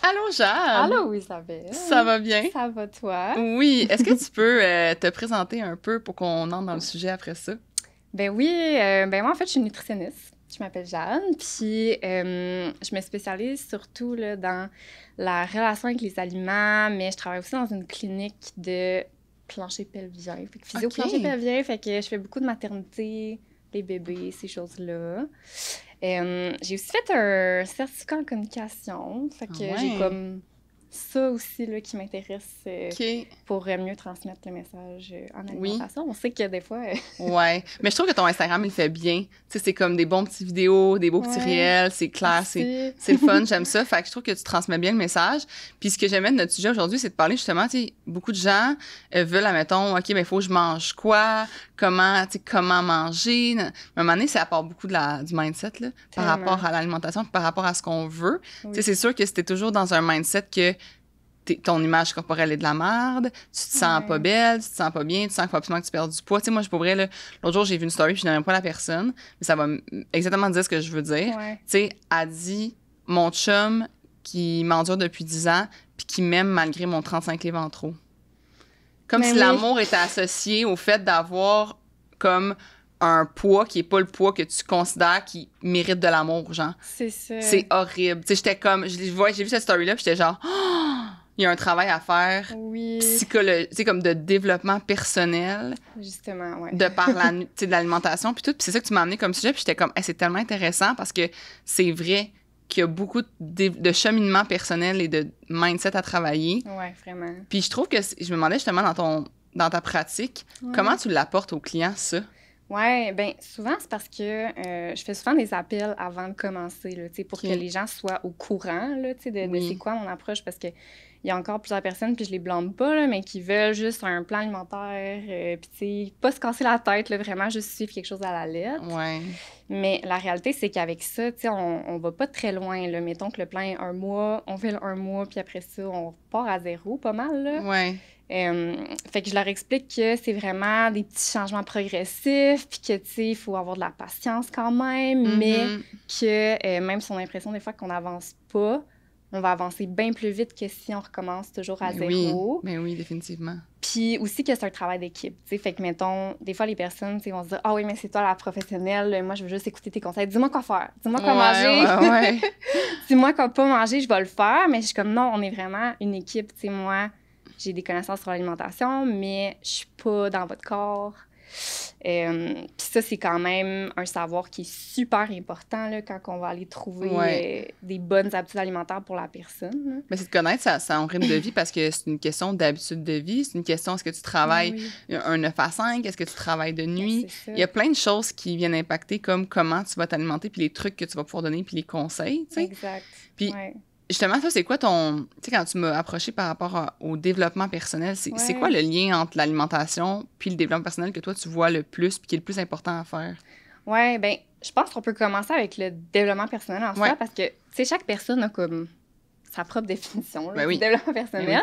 Allô, Jeanne! Allô, Isabelle. Ça va bien? Ça va, toi? Oui. Est-ce que tu peux te présenter un peu pour qu'on entre dans le sujet après ça? Ben oui, moi, en fait, je suis nutritionniste. Je m'appelle Jeanne, puis je me spécialise surtout là, dans la relation avec les aliments, mais je travaille aussi dans une clinique de plancher pelvien, fait que physio-plancher OK. pelvien, fait que je fais beaucoup de maternité, les bébés, ces choses-là. J'ai aussi fait un certificat en communication, fait Ah que j'ai ouais. comme ça aussi là, qui m'intéresse OK. pour mieux transmettre le message en Oui. alimentation. On sait que des fois... Ouais. Mais je trouve que ton Instagram, il fait bien. Tu sais, c'est comme des bons petits vidéos, des beaux petits Ouais, réels, c'est clair, merci. c'est le fun, j'aime ça. Fait que je trouve que tu transmets bien le message. Puis ce que j'aimais de notre sujet aujourd'hui, c'est de parler justement, tu sais, beaucoup de gens veulent, admettons, OK, mais il faut que je mange quoi? Comment, tu sais, comment manger? Mais à un moment donné, ça apporte beaucoup du mindset, là, par Tellement, rapport à l'alimentation, puis par rapport à ce qu'on veut. Tu sais, oui. c'est sûr que si t'es toujours dans un mindset que ton image corporelle est de la merde, tu te sens pas Ouais. belle, tu te sens pas bien, tu sens qu'il faut absolument que tu perdes du poids. Tu sais, moi, je pourrais, là, l'autre jour, j'ai vu une story, puis je n'aimais pas la personne, mais ça va exactement dire ce que je veux dire. Ouais. Tu sais, elle dit, mon chum qui m'endure depuis 10 ans, puis qui m'aime malgré mon 35 livres en trop. Comme Mais si oui, l'amour était associé au fait d'avoir comme un poids qui est pas le poids que tu considères qui mérite de l'amour, genre. c'est ça. C'est horrible. Tu sais, j'étais comme, j'ai vu cette story-là, puis j'étais genre, oh, il y a un travail à faire Oui, psychologique, tu sais, comme de développement personnel, justement, ouais. de par tu sais, de l'alimentation, puis tout. Puis c'est ça que tu m'as amené comme sujet, puis j'étais comme, hey, c'est tellement intéressant parce que c'est vrai qu'il y a beaucoup de cheminement personnel et de mindset à travailler. Ouais, vraiment. Puis je trouve que, je me demandais justement dans ta pratique, comment Ouais. tu l'apportes aux clients, ça? Ouais, ben souvent, c'est parce que je fais souvent des appels avant de commencer, là, tu sais, pour que OK. les gens soient au courant, là, tu sais, de c'est Oui. quoi mon approche, parce que il y a encore plusieurs personnes, puis je les blâme pas, là, mais qui veulent juste un plan alimentaire, puis tu sais, pas se casser la tête, là, vraiment juste suivre quelque chose à la lettre. Ouais. Mais la réalité, c'est qu'avec ça, tu sais, on va pas très loin, là. Mettons que le plan est un mois, on fait le un mois, puis après ça, on repart à zéro, pas mal, là. Ouais. Fait que je leur explique que c'est vraiment des petits changements progressifs, puis que, tu sais, il faut avoir de la patience quand même, mais Mhm. que même si on a l'impression des fois qu'on n'avance pas, on va avancer bien plus vite que si on recommence toujours à zéro. Mais oui, définitivement. Puis aussi que c'est un travail d'équipe, tu sais. Fait que, mettons, des fois, les personnes, tu sais, vont se dire « Ah oui, mais c'est toi la professionnelle, moi, je veux juste écouter tes conseils. Dis-moi quoi faire, dis-moi quoi Ouais, manger, ouais, ouais. dis-moi quoi pas manger, je vais le faire. » Mais je suis comme « Non, on est vraiment une équipe, tu sais, moi. » J'ai des connaissances sur l'alimentation, mais je suis pas dans votre corps. Puis ça, c'est quand même un savoir qui est super important là, quand on va aller trouver Ouais. des bonnes habitudes alimentaires pour la personne. Là. Mais c'est de connaître son rythme de vie parce que c'est une question d'habitude de vie. C'est une question, est-ce que tu Mais travailles oui, un 9 à 5? Est-ce que tu travailles de ben, nuit? c'est ça. Il y a plein de choses qui viennent impacter comme comment tu vas t'alimenter puis les trucs que tu vas pouvoir donner puis les conseils, tu sais. Exact. Puis Ouais. justement, ça, c'est quoi ton... Tu sais, quand tu m'as approché par rapport au développement personnel, c'est quoi Ouais. le lien entre l'alimentation puis le développement personnel que toi, tu vois le plus puis qui est le plus important à faire? Ouais, ben, je pense qu'on peut commencer avec le développement personnel en Ouais. soi parce que, tu sais, chaque personne a comme sa propre définition là, Ben du oui. développement Ben personnel.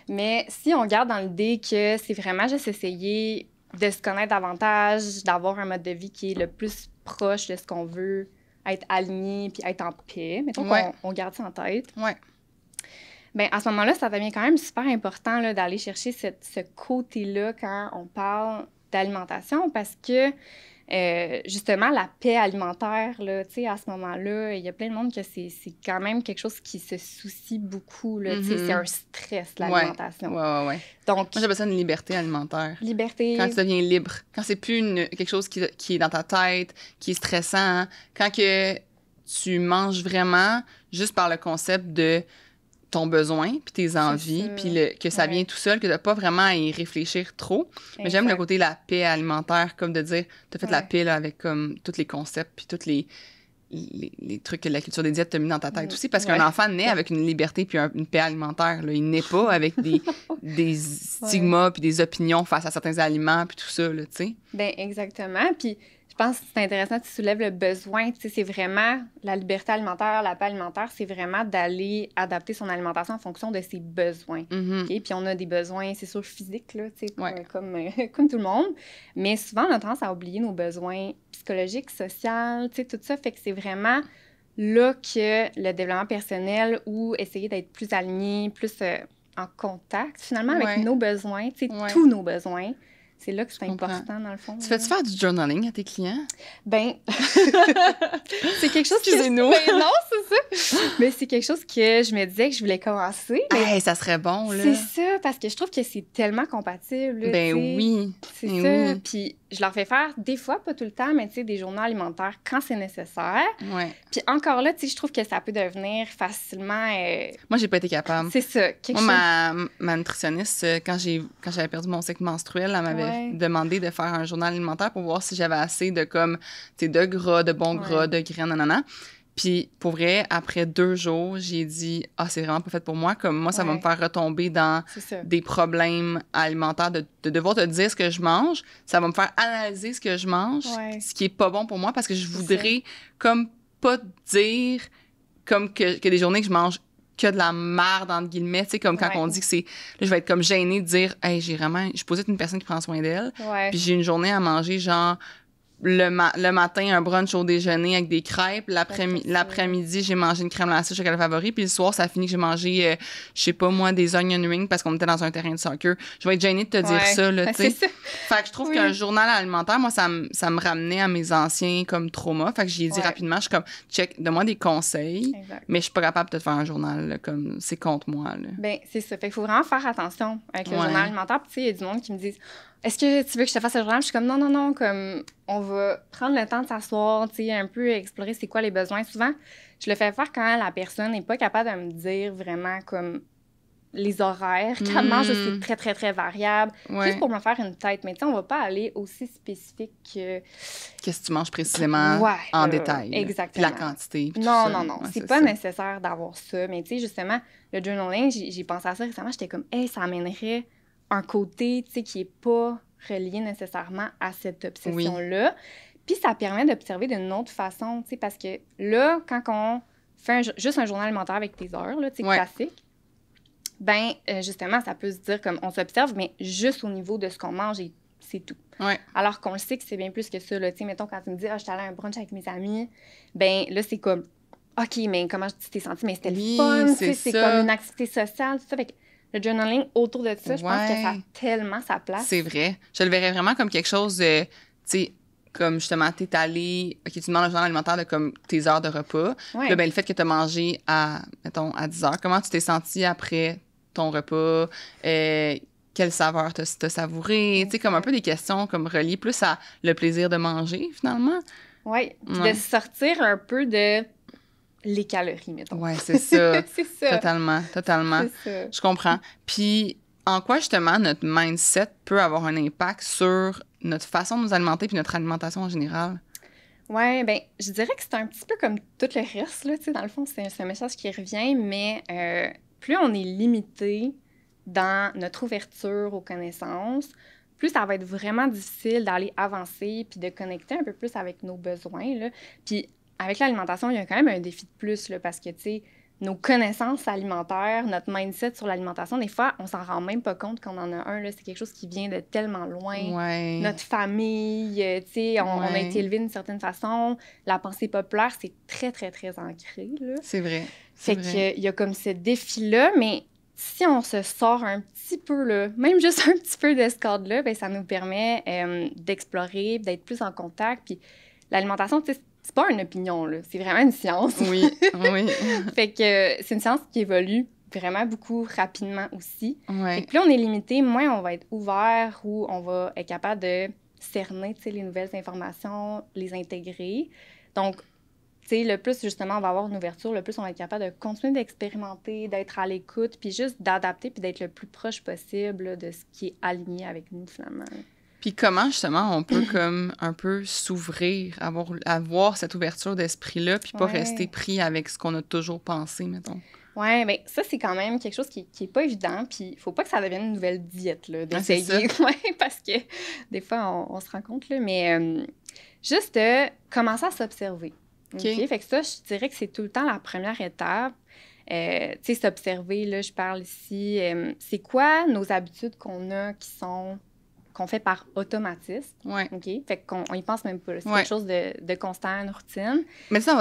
oui. Mais si on garde dans l'idée que c'est vraiment juste essayer de se connaître davantage, d'avoir un mode de vie qui est le plus proche de ce qu'on veut, être aligné puis être en paix, mettons Ouais. qu'on gardé ça en tête, Ouais. bien, à ce moment-là, ça devient quand même super important là, d'aller chercher ce côté-là quand on parle d'alimentation parce que, justement, la paix alimentaire, là, tu sais, à ce moment-là, il y a plein de monde que c'est quand même quelque chose qui se soucie beaucoup, là, tu sais, c'est un stress, Ouais. l'alimentation. Ouais. Donc, Moi, j'appelle ça une liberté alimentaire. Quand liberté, tu deviens libre, quand c'est plus quelque chose qui est dans ta tête, qui est stressant, hein. Quand que tu manges vraiment juste par le concept de ton besoin, puis tes envies, ça. puis que ça vient Ouais. tout seul, que t'as pas vraiment à y réfléchir trop. Mais j'aime le Exact. côté la paix alimentaire, comme de dire, t'as fait la Ouais. paix là, avec comme tous les concepts, puis tous les trucs que la culture des diètes t'a mis dans ta tête aussi, parce qu'un Ouais. enfant naît avec une liberté puis une paix alimentaire. Là. Il naît pas avec des stigmas puis des opinions face à certains aliments puis tout ça, là, tu sais. Ben exactement. Puis je pense que c'est intéressant que tu soulèves le besoin. Tu sais, c'est vraiment la liberté alimentaire, la paix alimentaire, c'est vraiment d'aller adapter son alimentation en fonction de ses besoins. Mhm. OK? Puis on a des besoins, c'est sûr, physiques, là, tu sais, Ouais. comme tout le monde. Mais souvent, on a tendance à oublier nos besoins psychologiques, sociaux, tu sais, tout ça. Fait que c'est vraiment là que le développement personnel ou essayer d'être plus aligné, plus en contact, finalement, avec nos besoins, tu sais, tous nos besoins. C'est là que c'est important, dans le fond. Tu fais-tu faire du journaling à tes clients? Ben, c'est quelque chose Excusez-nous. Ben non, c'est ça. Mais c'est quelque chose que je me disais que je voulais commencer. Hey, ça serait bon, là. C'est ça, parce que je trouve que c'est tellement compatible. Là, ben oui. C'est ça. Puis je leur fais faire des fois, pas tout le temps, mais tu sais, des journaux alimentaires quand c'est nécessaire. Ouais. Puis encore là, tu sais, je trouve que ça peut devenir facilement... Moi, j'ai pas été capable. C'est ça. Ma nutritionniste, quand j'avais perdu mon cycle menstruel, elle m'avait demandé de faire un journal alimentaire pour voir si j'avais assez de, comme, tu sais, de gras, de bons gras, de graines, nanana. Puis, pour vrai, après 2 jours, j'ai dit « Ah, c'est vraiment pas fait pour moi. » Comme moi, ça va me faire retomber dans des problèmes alimentaires, de devoir te dire ce que je mange. Ça va me faire analyser ce que je mange, ce qui est pas bon pour moi, parce que je voudrais comme pas dire comme que des journées que je mange que de la merde, entre guillemets, tu sais, comme quand on dit que c'est... Là, je vais être comme gênée de dire « Hey, je suis posée une personne qui prend soin d'elle. Puis j'ai une journée à manger, genre... Le matin, un brunch au déjeuner avec des crêpes. L'après-midi, j'ai mangé une crème glacée chocolat favori. Puis le soir, ça a fini que j'ai mangé, je sais pas moi, des onion rings parce qu'on était dans un terrain de soccer. Je vais être gênée de te dire ça, là, tu sais. Fait que je trouve qu'un journal alimentaire, moi, ça me ramenait à mes anciens comme traumas. Fait que j'ai dit rapidement, je suis comme, check, donne-moi des conseils. Mais je suis pas capable de te faire un journal, là, comme, c'est contre moi, là. Ben, c'est ça. Fait qu'il faut vraiment faire attention avec le journal alimentaire. Puis tu sais, il y a du monde qui me disent... Est-ce que tu veux que je te fasse un journal? Je suis comme non, comme on va prendre le temps de s'asseoir, tu sais, un peu explorer c'est quoi les besoins. Souvent, je le fais faire quand la personne n'est pas capable de me dire vraiment comme les horaires qu'elle mange, c'est très, très, très variable, juste pour me faire une tête. Mais tu sais, on va pas aller aussi spécifique que... Qu'est-ce que tu manges précisément en détail. Exactement. Puis la quantité. Puis non, c'est pas nécessaire d'avoir ça. Mais tu sais, justement, le journaling, j'ai pensé à ça récemment, j'étais comme, hey, ça amènerait un côté, tu sais, qui est pas relié nécessairement à cette obsession-là. Puis ça permet d'observer d'une autre façon, tu sais, parce que là, quand on fait juste un journal alimentaire avec tes heures, là, tu sais, classique, ben justement, ça peut se dire comme on s'observe, mais juste au niveau de ce qu'on mange et c'est tout. Alors qu'on le sait que c'est bien plus que ça, là. Tu sais, mettons, quand tu me dis « Ah, je suis allée à un brunch avec mes amis », ben là, c'est comme « OK, mais comment tu t'es sentie? » Mais c'était le fun, tu sais, c'est comme une activité sociale, tout ça. Fait que le journaling, autour de ça, je pense que ça a tellement sa place. C'est vrai. Je le verrais vraiment comme quelque chose de, tu sais, comme justement, t'es allé, OK, tu demandes un journal alimentaire de comme tes heures de repas. Là, ben, le fait que tu as mangé mettons, à 10 heures, comment tu t'es senti après ton repas? Quelle saveur t'as savouré? Tu sais, comme un peu des questions comme reliées plus à le plaisir de manger, finalement. Oui, puis de sortir un peu de... les calories, mettons. Oui, c'est ça. C'est ça. Totalement. C'est ça. Je comprends. Puis, en quoi, justement, notre mindset peut avoir un impact sur notre façon de nous alimenter puis notre alimentation en général? Oui, bien, je dirais que c'est un petit peu comme tout le reste, là, tu sais, dans le fond, c'est un message qui revient, mais plus on est limité dans notre ouverture aux connaissances, plus ça va être vraiment difficile d'aller avancer puis de connecter un peu plus avec nos besoins, là. Puis, avec l'alimentation, il y a quand même un défi de plus, là, parce que, tu sais, nos connaissances alimentaires, notre mindset sur l'alimentation, des fois, on s'en rend même pas compte qu'on en a un, là. C'est quelque chose qui vient de tellement loin. Notre famille, tu sais, on a été élevé d'une certaine façon. La pensée populaire, c'est très, très, très ancré, là. C'est vrai. Fait qu'il y a comme ce défi-là, mais si on se sort un petit peu, là, même juste un petit peu de ce cadre-là, bien, ça nous permet d'explorer, d'être plus en contact. Puis l'alimentation, tu sais, c'est pas une opinion, là. C'est vraiment une science. Oui. Fait que c'est une science qui évolue vraiment beaucoup rapidement aussi. Fait que plus on est limité, moins on va être ouvert ou on va être capable de cerner, tu sais, les nouvelles informations, les intégrer. Donc, tu sais, le plus, justement, on va avoir une ouverture, le plus on va être capable de continuer d'expérimenter, d'être à l'écoute, puis juste d'adapter, puis d'être le plus proche possible là, de ce qui est aligné avec nous, finalement. Puis comment, justement, on peut comme un peu s'ouvrir, avoir cette ouverture d'esprit-là, puis pas rester pris avec ce qu'on a toujours pensé, mettons. Oui, bien, ça, c'est quand même quelque chose qui est pas évident, puis il faut pas que ça devienne une nouvelle diète, là, d'essayer. Parce que des fois, on se rend compte, là, mais juste commencer à s'observer. OK? Fait que ça, je dirais que c'est tout le temps la première étape. Tu sais, s'observer, là, je parle ici, c'est quoi nos habitudes qu'on fait par automatisme. OK? Fait qu'on y pense même pas. C'est quelque chose de constant, une routine. Mais ça,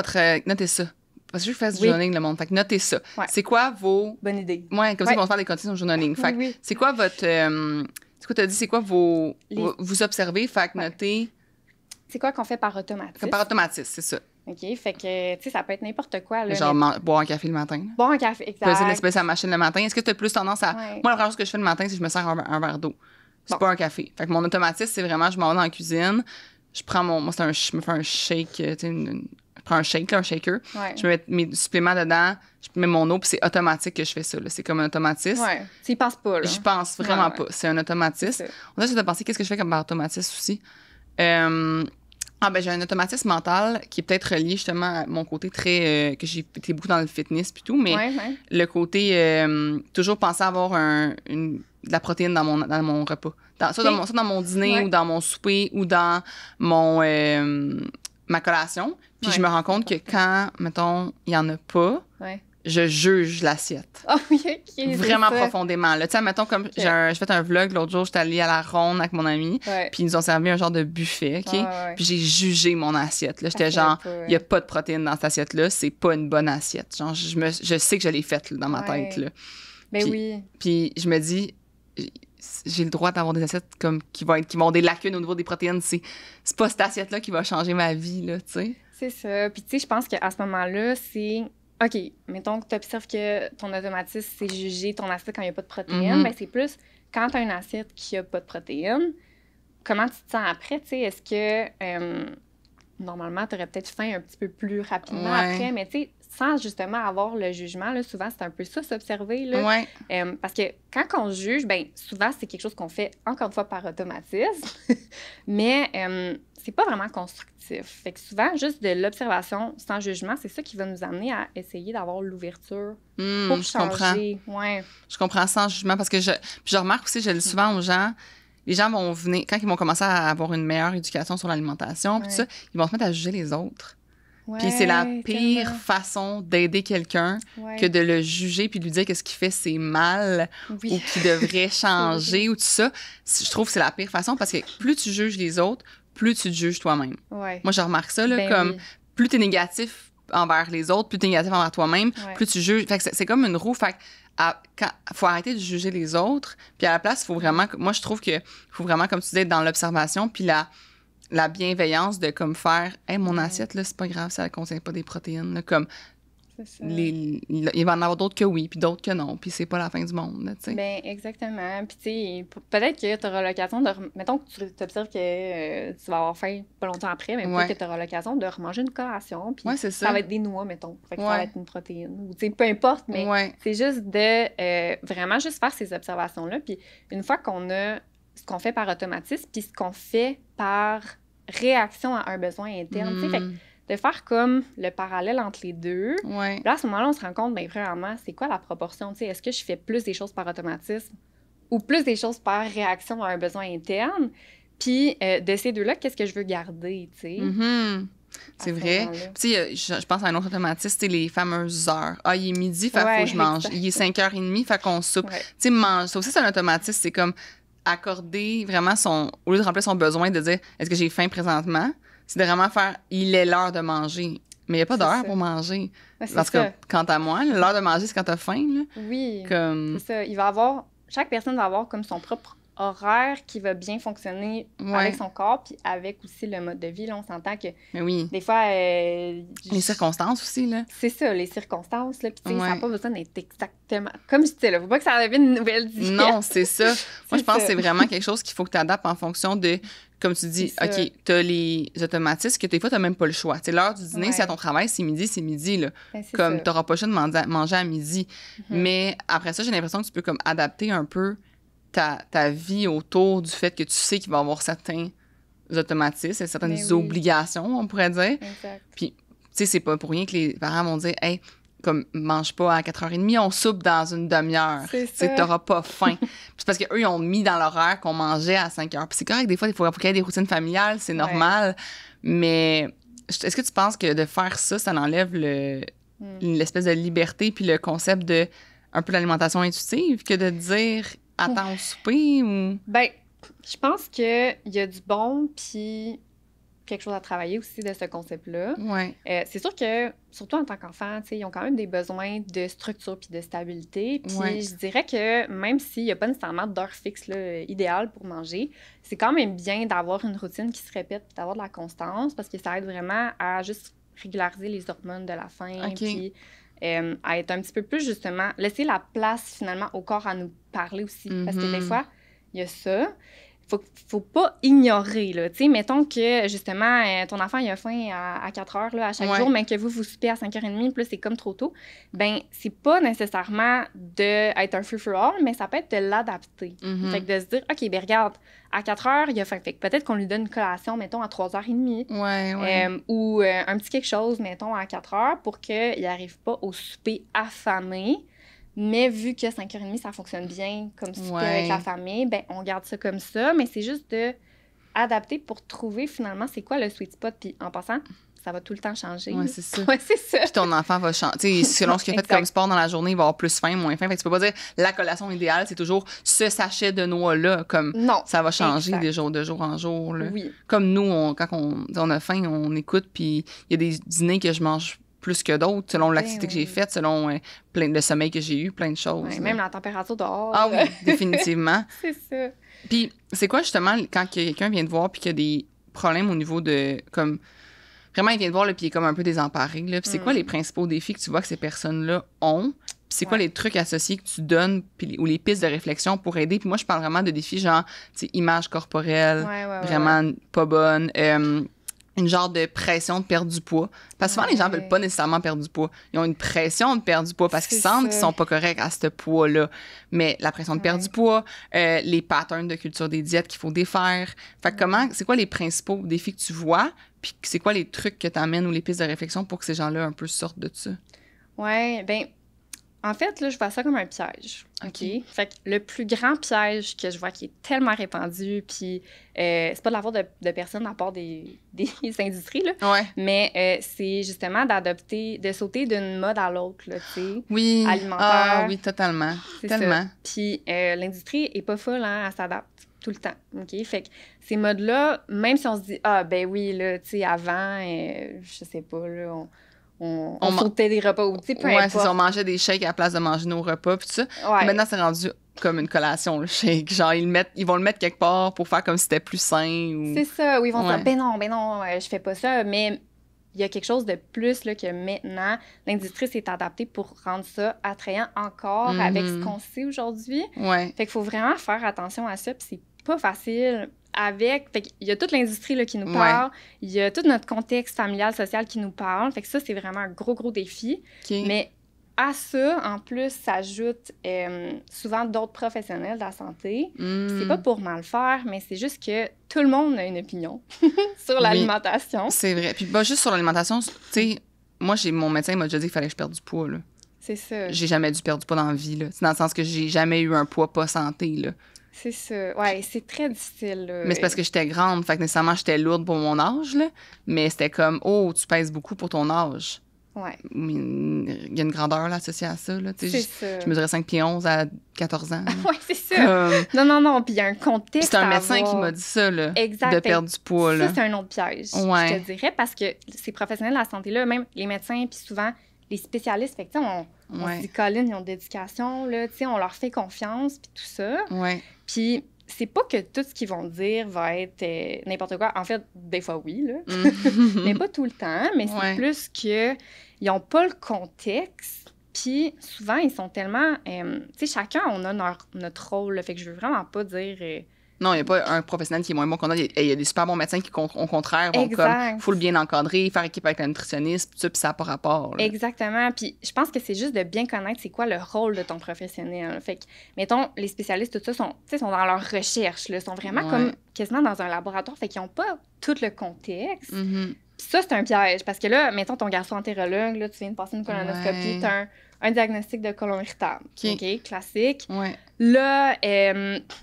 noter ça. Parce que je fais du journaling, le monde. Fait que notez ça. Ouais. C'est quoi vos... Bonne idée. Ouais, comme ça, on va faire des conditions de journaling. Fait que c'est quoi votre... c'est quoi t'as dit? C'est quoi vous observez? Fait que notez... C'est quoi qu'on fait par automatisme? Par automatisme, c'est ça. OK, fait que, tu sais, ça peut être n'importe quoi. Là, genre, boire un café le matin. Boire un café, exact. Essayer de laisser sa machine le matin. Est-ce que tu as plus tendance à... Ouais. Moi, la première chose que je fais le matin, c'est que je me sers un verre d'eau. C'est pas un café. Fait que mon automatisme, c'est vraiment, je m'en vais dans la cuisine, je prends mon... Moi, je me fais un shake, tu sais, je prends un shake, là, un shaker. Ouais. Je mets mes suppléments dedans, je mets mon eau, puis c'est automatique que je fais ça. Là. C'est comme un automatisme. Ouais. Tu y penses pas, là. Je pense vraiment pas. C'est un automatisme. On a juste de penser, qu'est-ce que je fais comme par automatisme aussi? J'ai un automatisme mental qui est peut-être relié justement à mon côté très... que j'ai été beaucoup dans le fitness puis tout, mais le côté toujours penser à avoir de la protéine dans mon repas. Soit dans mon dîner ou dans mon souper ou dans mon ma collation. Puis je me rends compte que quand, mettons, il n'y en a pas, je juge l'assiette. Oh, OK. Vraiment profondément. Tu sais, mettons, comme j'ai fait un vlog l'autre jour, j'étais allée à la ronde avec mon ami, puis ils nous ont servi un genre de buffet, OK? Puis j'ai jugé mon assiette. Là, j'étais genre, il n'y a pas de protéines dans cette assiette-là, c'est pas une bonne assiette. Genre, je sais que je l'ai faite là, dans ma tête. Là. Ben puis, oui. Puis je me dis, j'ai le droit d'avoir des assiettes comme qui vont avoir des lacunes au niveau des protéines. C'est pas cette assiette-là qui va changer ma vie, là, tu sais. C'est ça. Puis tu sais, je pense qu'à ce moment-là, c'est... OK, mettons que tu observes que ton automatisme, c'est juger ton assiette quand il n'y a pas de protéines. Ben, c'est plus quand tu as une assiette qui n'a pas de protéines, comment tu te sens après? Tu sais, est-ce que normalement, tu aurais peut-être faim un petit peu plus rapidement après, mais tu sais, sans justement avoir le jugement, là, souvent, c'est un peu ça, s'observer. Là. Parce que quand on juge, ben souvent, c'est quelque chose qu'on fait, encore une fois, par automatisme, mais c'est pas vraiment constructif. Fait que souvent, juste de l'observation sans jugement, c'est ça qui va nous amener à essayer d'avoir l'ouverture pour changer. Je comprends sans jugement parce que je remarque aussi, je le dis souvent aux gens, les gens vont venir, quand ils vont commencer à avoir une meilleure éducation sur l'alimentation, puis tout ça, ils vont se mettre à juger les autres. Puis c'est la pire façon d'aider quelqu'un que de le juger puis de lui dire que ce qu'il fait, c'est mal ou qu'il devrait changer ou tout ça. Je trouve que c'est la pire façon parce que plus tu juges les autres, plus tu te juges toi-même. Moi, je remarque ça, là, plus tu es négatif envers les autres, plus tu es négatif envers toi-même, plus tu juges. Fait que c'est comme une roue. Fait que faut arrêter de juger les autres. Puis à la place, il faut vraiment... Moi, je trouve qu'il faut vraiment, comme tu dis, être dans l'observation puis la bienveillance de comme faire « Hey, mon assiette, là, c'est pas grave, ça ne contient pas des protéines. » Là, comme il va en avoir d'autres que oui, puis d'autres que non, puis c'est pas la fin du monde, tu sais. Bien, exactement. Puis, tu sais, peut-être que tu auras l'occasion de... Mettons que tu t'observes que tu vas avoir faim pas longtemps après, mais peut-être que tu auras l'occasion de remanger une collation, puis ça va être des noix, mettons. Fait que ça va être une protéine, ou tu sais, peu importe, mais c'est juste de vraiment juste faire ces observations-là. Puis une fois qu'on a ce qu'on fait par automatisme, puis ce qu'on fait par réaction à un besoin interne, tu sais, fait que de faire comme le parallèle entre les deux. Là, à ce moment-là, on se rend compte, bien, vraiment, c'est quoi la proportion? T'sais, est-ce que je fais plus des choses par automatisme ou plus des choses par réaction à un besoin interne? Puis, de ces deux-là, qu'est-ce que je veux garder, tu sais? C'est vrai. Tu sais, je pense à un autre automatisme, c'est les fameuses heures. Ah, il est midi, fait qu'il faut que je mange. Il est 5h30, fait qu'on soupe. Tu sais, mange. Ça aussi, c'est un automatisme. C'est comme accorder vraiment au lieu de remplir son besoin de dire est-ce que j'ai faim présentement, c'est de vraiment faire il est l'heure de manger. Mais il n'y a pas d'heure pour manger. Parce que, quant à moi, l'heure de manger, c'est quand tu as faim. Là. Oui. C'est ça. Chaque personne va avoir comme son propre horaire qui va bien fonctionner avec son corps puis avec aussi le mode de vie. Là, on s'entend que des fois... les circonstances aussi, là. C'est ça, les circonstances. Là, puis ça n'a pas besoin d'être exactement... Comme je disais, là, faut pas que ça devienne une nouvelle diète. Non, c'est ça. Moi, je pense que c'est vraiment quelque chose qu'il faut que tu adaptes en fonction de... Comme tu dis, OK, t'as les automatismes que des fois, t'as même pas le choix. Tu sais, l'heure du dîner, si à ton travail, c'est midi, là. Comme t'auras pas le choix de manger à midi. Mais après ça, j'ai l'impression que tu peux comme adapter un peu ta vie autour du fait que tu sais qu'il va y avoir certains automatismes et certaines obligations, on pourrait dire. Puis, tu sais, c'est pas pour rien que les parents vont dire « Hey, comme, mange pas à 4h30, on soupe dans une demi-heure. » Tu sais, t'auras pas faim. C'est parce qu'eux, ils ont mis dans l'horaire qu'on mangeait à 5h. Puis c'est correct, des fois, il faut qu'il y ait des routines familiales, c'est normal. Mais est-ce que tu penses que de faire ça, ça enlève l'espèce de liberté puis le concept de un peu l'alimentation intuitive que de dire « Attends au souper » ou... Ben, je pense qu'il y a du bon, puis quelque chose à travailler aussi de ce concept-là. Ouais. C'est sûr que, surtout en tant qu'enfant, ils ont quand même des besoins de structure puis de stabilité. Puis je dirais que même s'il n'y a pas nécessairement d'heure fixe là, idéale pour manger, c'est quand même bien d'avoir une routine qui se répète puis d'avoir de la constance parce que ça aide vraiment à juste régulariser les hormones de la faim puis à être un petit peu plus, justement, laisser la place, finalement, au corps à nous parler aussi. Parce que des fois, il y a ça. Faut pas ignorer, là. Tu sais, mettons que, justement, ton enfant, il a faim à 4 heures, là, à chaque jour, mais que vous soupez à 5h30, puis là, c'est comme trop tôt. Ben, c'est pas nécessairement d'être un free-for-all, mais ça peut être de l'adapter. Fait que de se dire, OK, ben regarde, à 4 heures, il a faim. Fait que peut-être qu'on lui donne une collation, mettons, à 3h30. Ou un petit quelque chose, mettons, à 4 heures, pour qu'il n'arrive pas au souper affamé. Mais vu que 5h30, ça fonctionne bien comme souper avec la famille, ben on garde ça comme ça. Mais c'est juste de adapter pour trouver finalement c'est quoi le sweet spot. Puis en passant, ça va tout le temps changer. Ouais, c'est ça. Ouais, c'est ça. Puis ton enfant va changer. Selon ce qu'il a fait comme sport dans la journée, il va avoir plus faim, moins faim. Fait que tu peux pas dire la collation idéale, c'est toujours ce sachet de noix-là. Comme non, ça va changer de jour en jour. Là. Oui. Comme nous, quand on a faim, on écoute. Puis il y a des dîners que je mange plus que d'autres, selon l'activité que j'ai faite, selon le sommeil que j'ai eu, plein de choses. Ouais, même la température dehors. Ah oui, définitivement. C'est ça. Puis c'est quoi, justement, quand quelqu'un vient te voir puis qu'il y a des problèmes au niveau de... comme vraiment, il vient te voir, là, puis il est comme un peu désemparé. Là, puis c'est quoi les principaux défis que tu vois que ces personnes-là ont? Puis c'est quoi les trucs associés que tu donnes ou les pistes de réflexion pour aider? Puis moi, je parle vraiment de défis genre, tu sais, image corporelle, vraiment pas bonne, une genre de pression de perdre du poids. Parce que souvent, les gens veulent pas nécessairement perdre du poids. Ils ont une pression de perdre du poids parce qu'ils sentent qu'ils sont pas corrects à ce poids-là. Mais la pression de perdre du poids, les patterns de culture des diètes qu'il faut défaire. Fait que c'est quoi les principaux défis que tu vois? Puis c'est quoi les trucs que tu amènes ou les pistes de réflexion pour que ces gens-là un peu sortent de ça? Ouais, ben en fait, là, je vois ça comme un piège. OK? Fait que le plus grand piège que je vois qui est tellement répandu, puis c'est pas de la faute de personne à part des industries, là. Ouais. Mais c'est justement de sauter d'une mode à l'autre, là, tu sais. Oui. Alimentaire. Ah oui, totalement. Tellement. Puis l'industrie est pas folle, hein, elle s'adapte tout le temps, OK? Fait que ces modes-là, même si on se dit, ah, ben oui, là, tu sais, avant, je sais pas, là, on sautait des repas ou, tu sais, peu importe. C'est ça, on mangeait des shakes à la place de manger nos repas, puis tout ça. Ouais. Maintenant, c'est rendu comme une collation, le shake. Genre, ils vont le mettre quelque part pour faire comme si c'était plus sain. Ou... C'est ça, oui, ils vont dire, ben non, je fais pas ça, mais il y a quelque chose de plus là, que maintenant, l'industrie s'est adaptée pour rendre ça attrayant encore avec ce qu'on sait aujourd'hui. Ouais. Fait qu'il faut vraiment faire attention à ça, puis c'est pas facile avec... Fait qu'il y a toute l'industrie là, qui nous parle, il y a tout notre contexte familial, social qui nous parle, fait que ça, c'est vraiment un gros défi. Mais à ça, en plus, s'ajoutent souvent d'autres professionnels de la santé. C'est pas pour mal faire, mais c'est juste que tout le monde a une opinion sur l'alimentation. C'est vrai. Puis pas juste sur l'alimentation, tu sais, moi, mon médecin m'a déjà dit qu'il fallait que je perde du poids, là. C'est ça. J'ai jamais dû perdre du poids dans la vie, là. C'est dans le sens que j'ai jamais eu un poids pas santé, là. C'est ça. Ouais, c'est très difficile, là. Mais c'est parce que j'étais grande, fait que nécessairement, j'étais lourde pour mon âge, là. Mais c'était comme, oh, tu pèses beaucoup pour ton âge. Ouais. Il y a une grandeur là, associée à ça. Là, c'est ça. Je mesurais 5 pieds 11 à 14 ans. Oui, c'est ça. Non. Puis il y a un contexte. C'est un médecin qui m'a dit ça, là, de perdre du poids. Ça, c'est un autre piège, je te dirais, parce que ces professionnels de la santé-là, même les médecins, puis souvent les spécialistes, fait que, on se dit, Colin, ils ont de l'éducation, là, on leur fait confiance, puis tout ça. Ouais. Puis c'est pas que tout ce qu'ils vont dire va être n'importe quoi. En fait, des fois, oui, là. Mais pas tout le temps. Mais c'est plus qu'ils n'ont pas le contexte. Puis souvent, ils sont tellement... tu sais, chacun, on a notre rôle. Là, fait que je veux vraiment pas dire... Non, il n'y a pas un professionnel qui est moins bon qu'on a. Il y a des super bons médecins qui, au contraire, vont comme... faut le bien encadrer, faire équipe avec la nutritionniste, tout ça, puis ça n'a pas rapport. Là. Exactement. Puis je pense que c'est juste de bien connaître c'est quoi le rôle de ton professionnel. Fait que, mettons, les spécialistes, tout ça, sont dans leur recherche. Ils sont vraiment comme quasiment dans un laboratoire. Fait qu'ils n'ont pas tout le contexte. Puis ça, c'est un piège. Parce que là, mettons, ton gastroentérologue, là, tu viens de passer une colonoscopie, tu as un diagnostic de côlon irritable. OK, classique. Ouais. Là,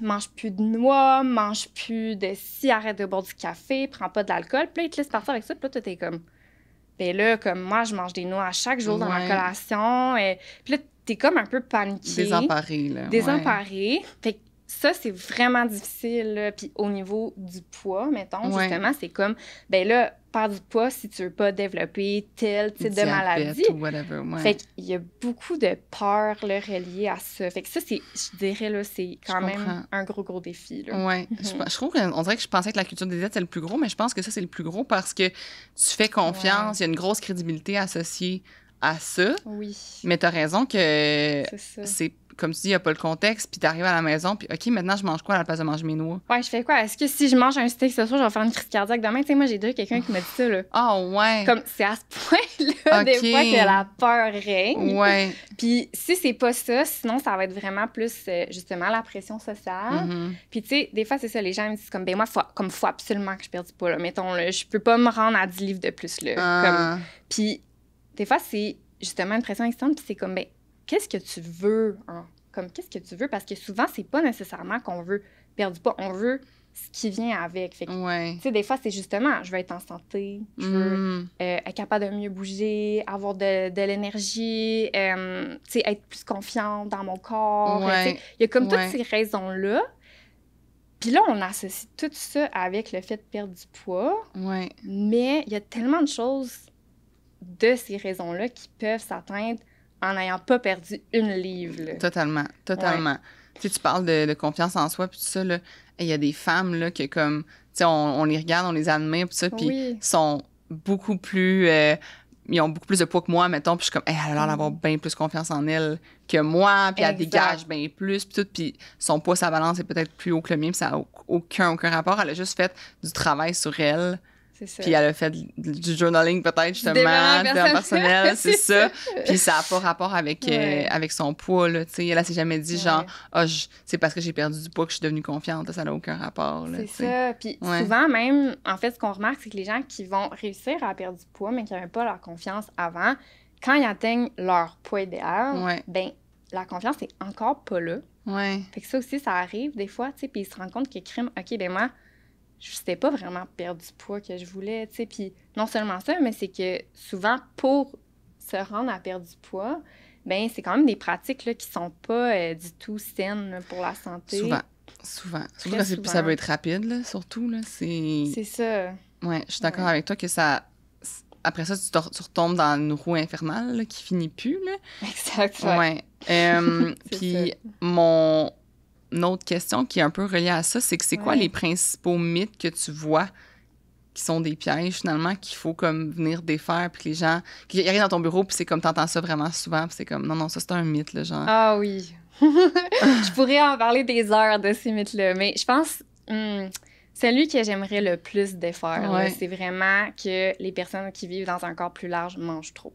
mange plus de noix, mange plus de ci, arrête de boire du café, prends pas de l'alcool. Puis là, il te laisse partir avec ça. Puis là, toi, t'es comme... Ben là, comme moi, je mange des noix à chaque jour dans ma collation. Puis là, t'es comme un peu paniqué. Désemparé, là. Désemparé. Fait que ça, c'est vraiment difficile. Là. Puis au niveau du poids, mettons, Ouais. justement, c'est comme, ben là, perdre du poids si tu veux pas développer tel type de Diabète maladie. ou whatever, ouais. Fait qu'il y a beaucoup de peurs là, reliées à ça. Fait que ça, c'est, je dirais, là, c'est quand même comprends. un gros défi. Là. Ouais. Je trouve qu'on dirait que je pensais que la culture des diètes, c'est le plus gros, mais je pense que ça, c'est le plus gros parce que tu fais confiance, il y a une grosse crédibilité associée à ça. Oui, Mais t'as raison que c'est ça. c'est, comme tu dis, il n'y a pas le contexte, puis t'arrives à la maison, puis OK, maintenant, je mange quoi à la place de manger mes noix? Ouais, je fais quoi? Est-ce que si je mange un steak ce soir, je vais faire une crise cardiaque demain? Tu sais, moi, j'ai déjà quelqu'un qui m'a dit ça, là. Ah, ouais. Comme, c'est à ce point-là, des Ok. fois, que la peur règne. Ouais. Puis si c'est pas ça, sinon, ça va être vraiment plus, justement, la pression sociale. Mhm. Puis, tu sais, des fois, c'est ça, les gens me disent comme, ben moi, faut absolument que je perde du poids, là. Mettons, là, je peux pas me rendre à 10 livres de plus, là. Ah. Puis, des fois, c'est justement une pression externe, puis c'est comme, ben, qu'est-ce que tu veux, hein? Comme, qu'est-ce que tu veux? Parce que souvent, c'est pas nécessairement qu'on veut perdre du poids, on veut ce qui vient avec. Fait que, Ouais. tu sais, des fois, c'est justement, je veux être en santé, je veux Mm. être capable de mieux bouger, avoir de l'énergie, tu sais, être plus confiante dans mon corps. Ouais. Tu sais, il y a comme Ouais. toutes ces raisons-là. Puis là, on associe tout ça avec le fait de perdre du poids, Ouais. mais il y a tellement de choses de ces raisons-là qui peuvent s'atteindre en n'ayant pas perdu une livre. Là. Totalement. Totalement. Tu sais, tu parles de confiance en soi, puis tout ça, là. Et il y a des femmes, là, que comme, tu sais, on les regarde, on les admire, puis ça, puis Oui. sont beaucoup plus... ils ont beaucoup plus de poids que moi, mettons, puis je suis comme, hey, elle a l'air d'avoir bien plus confiance en elle que moi, puis elle Exact. dégage bien plus, puis tout, puis son poids, sa balance est peut-être plus haut que le mien, puis ça n'a aucun rapport. Elle a juste fait du travail sur elle, C'est ça. puis elle a fait du journalisme peut-être, justement, développement du développement personnel, c'est ça. ça. Puis ça n'a pas rapport avec, Ouais. avec son poids, là, tu sais. Elle s'est jamais dit, genre, Ouais. ah, c'est parce que j'ai perdu du poids que je suis devenue confiante, là, ça n'a aucun rapport, là, C'est tu sais. ça. Puis Ouais. souvent, même, en fait, ce qu'on remarque, c'est que les gens qui vont réussir à perdre du poids, mais qui n'avaient pas leur confiance avant, quand ils atteignent leur poids idéal, Ouais. ben la confiance n'est encore pas là. Ouais. Fait que ça aussi, ça arrive des fois, tu sais, puis ils se rendent compte que crime, OK, ben moi, je n'étais pas vraiment perdre du poids que je voulais, tu sais. Puis non seulement ça, mais c'est que souvent, pour se rendre à perdre du poids, ben c'est quand même des pratiques là, qui sont pas du tout saines là, pour la santé. Souvent. Surtout Très quand souvent. ça veut être rapide, là, surtout, là, C'est ça. Ouais, je suis d'accord Ouais. avec toi que ça... Après ça, tu retombes dans une roue infernale, là, qui finit plus, là. Exact. Ouais. C'est Puis mon autre question qui est un peu reliée à ça, c'est que c'est quoi Ouais. les principaux mythes que tu vois qui sont des pièges, finalement, qu'il faut comme venir défaire, puis que les gens... qui arrivent dans ton bureau, puis c'est comme, t'entends ça vraiment souvent, puis c'est comme, non, ça, c'est un mythe, là, genre... Ah oui. Je pourrais en parler des heures de ces mythes-là, mais je pense celui que j'aimerais le plus défaire, là, Ouais. c'est vraiment que les personnes qui vivent dans un corps plus large mangent trop.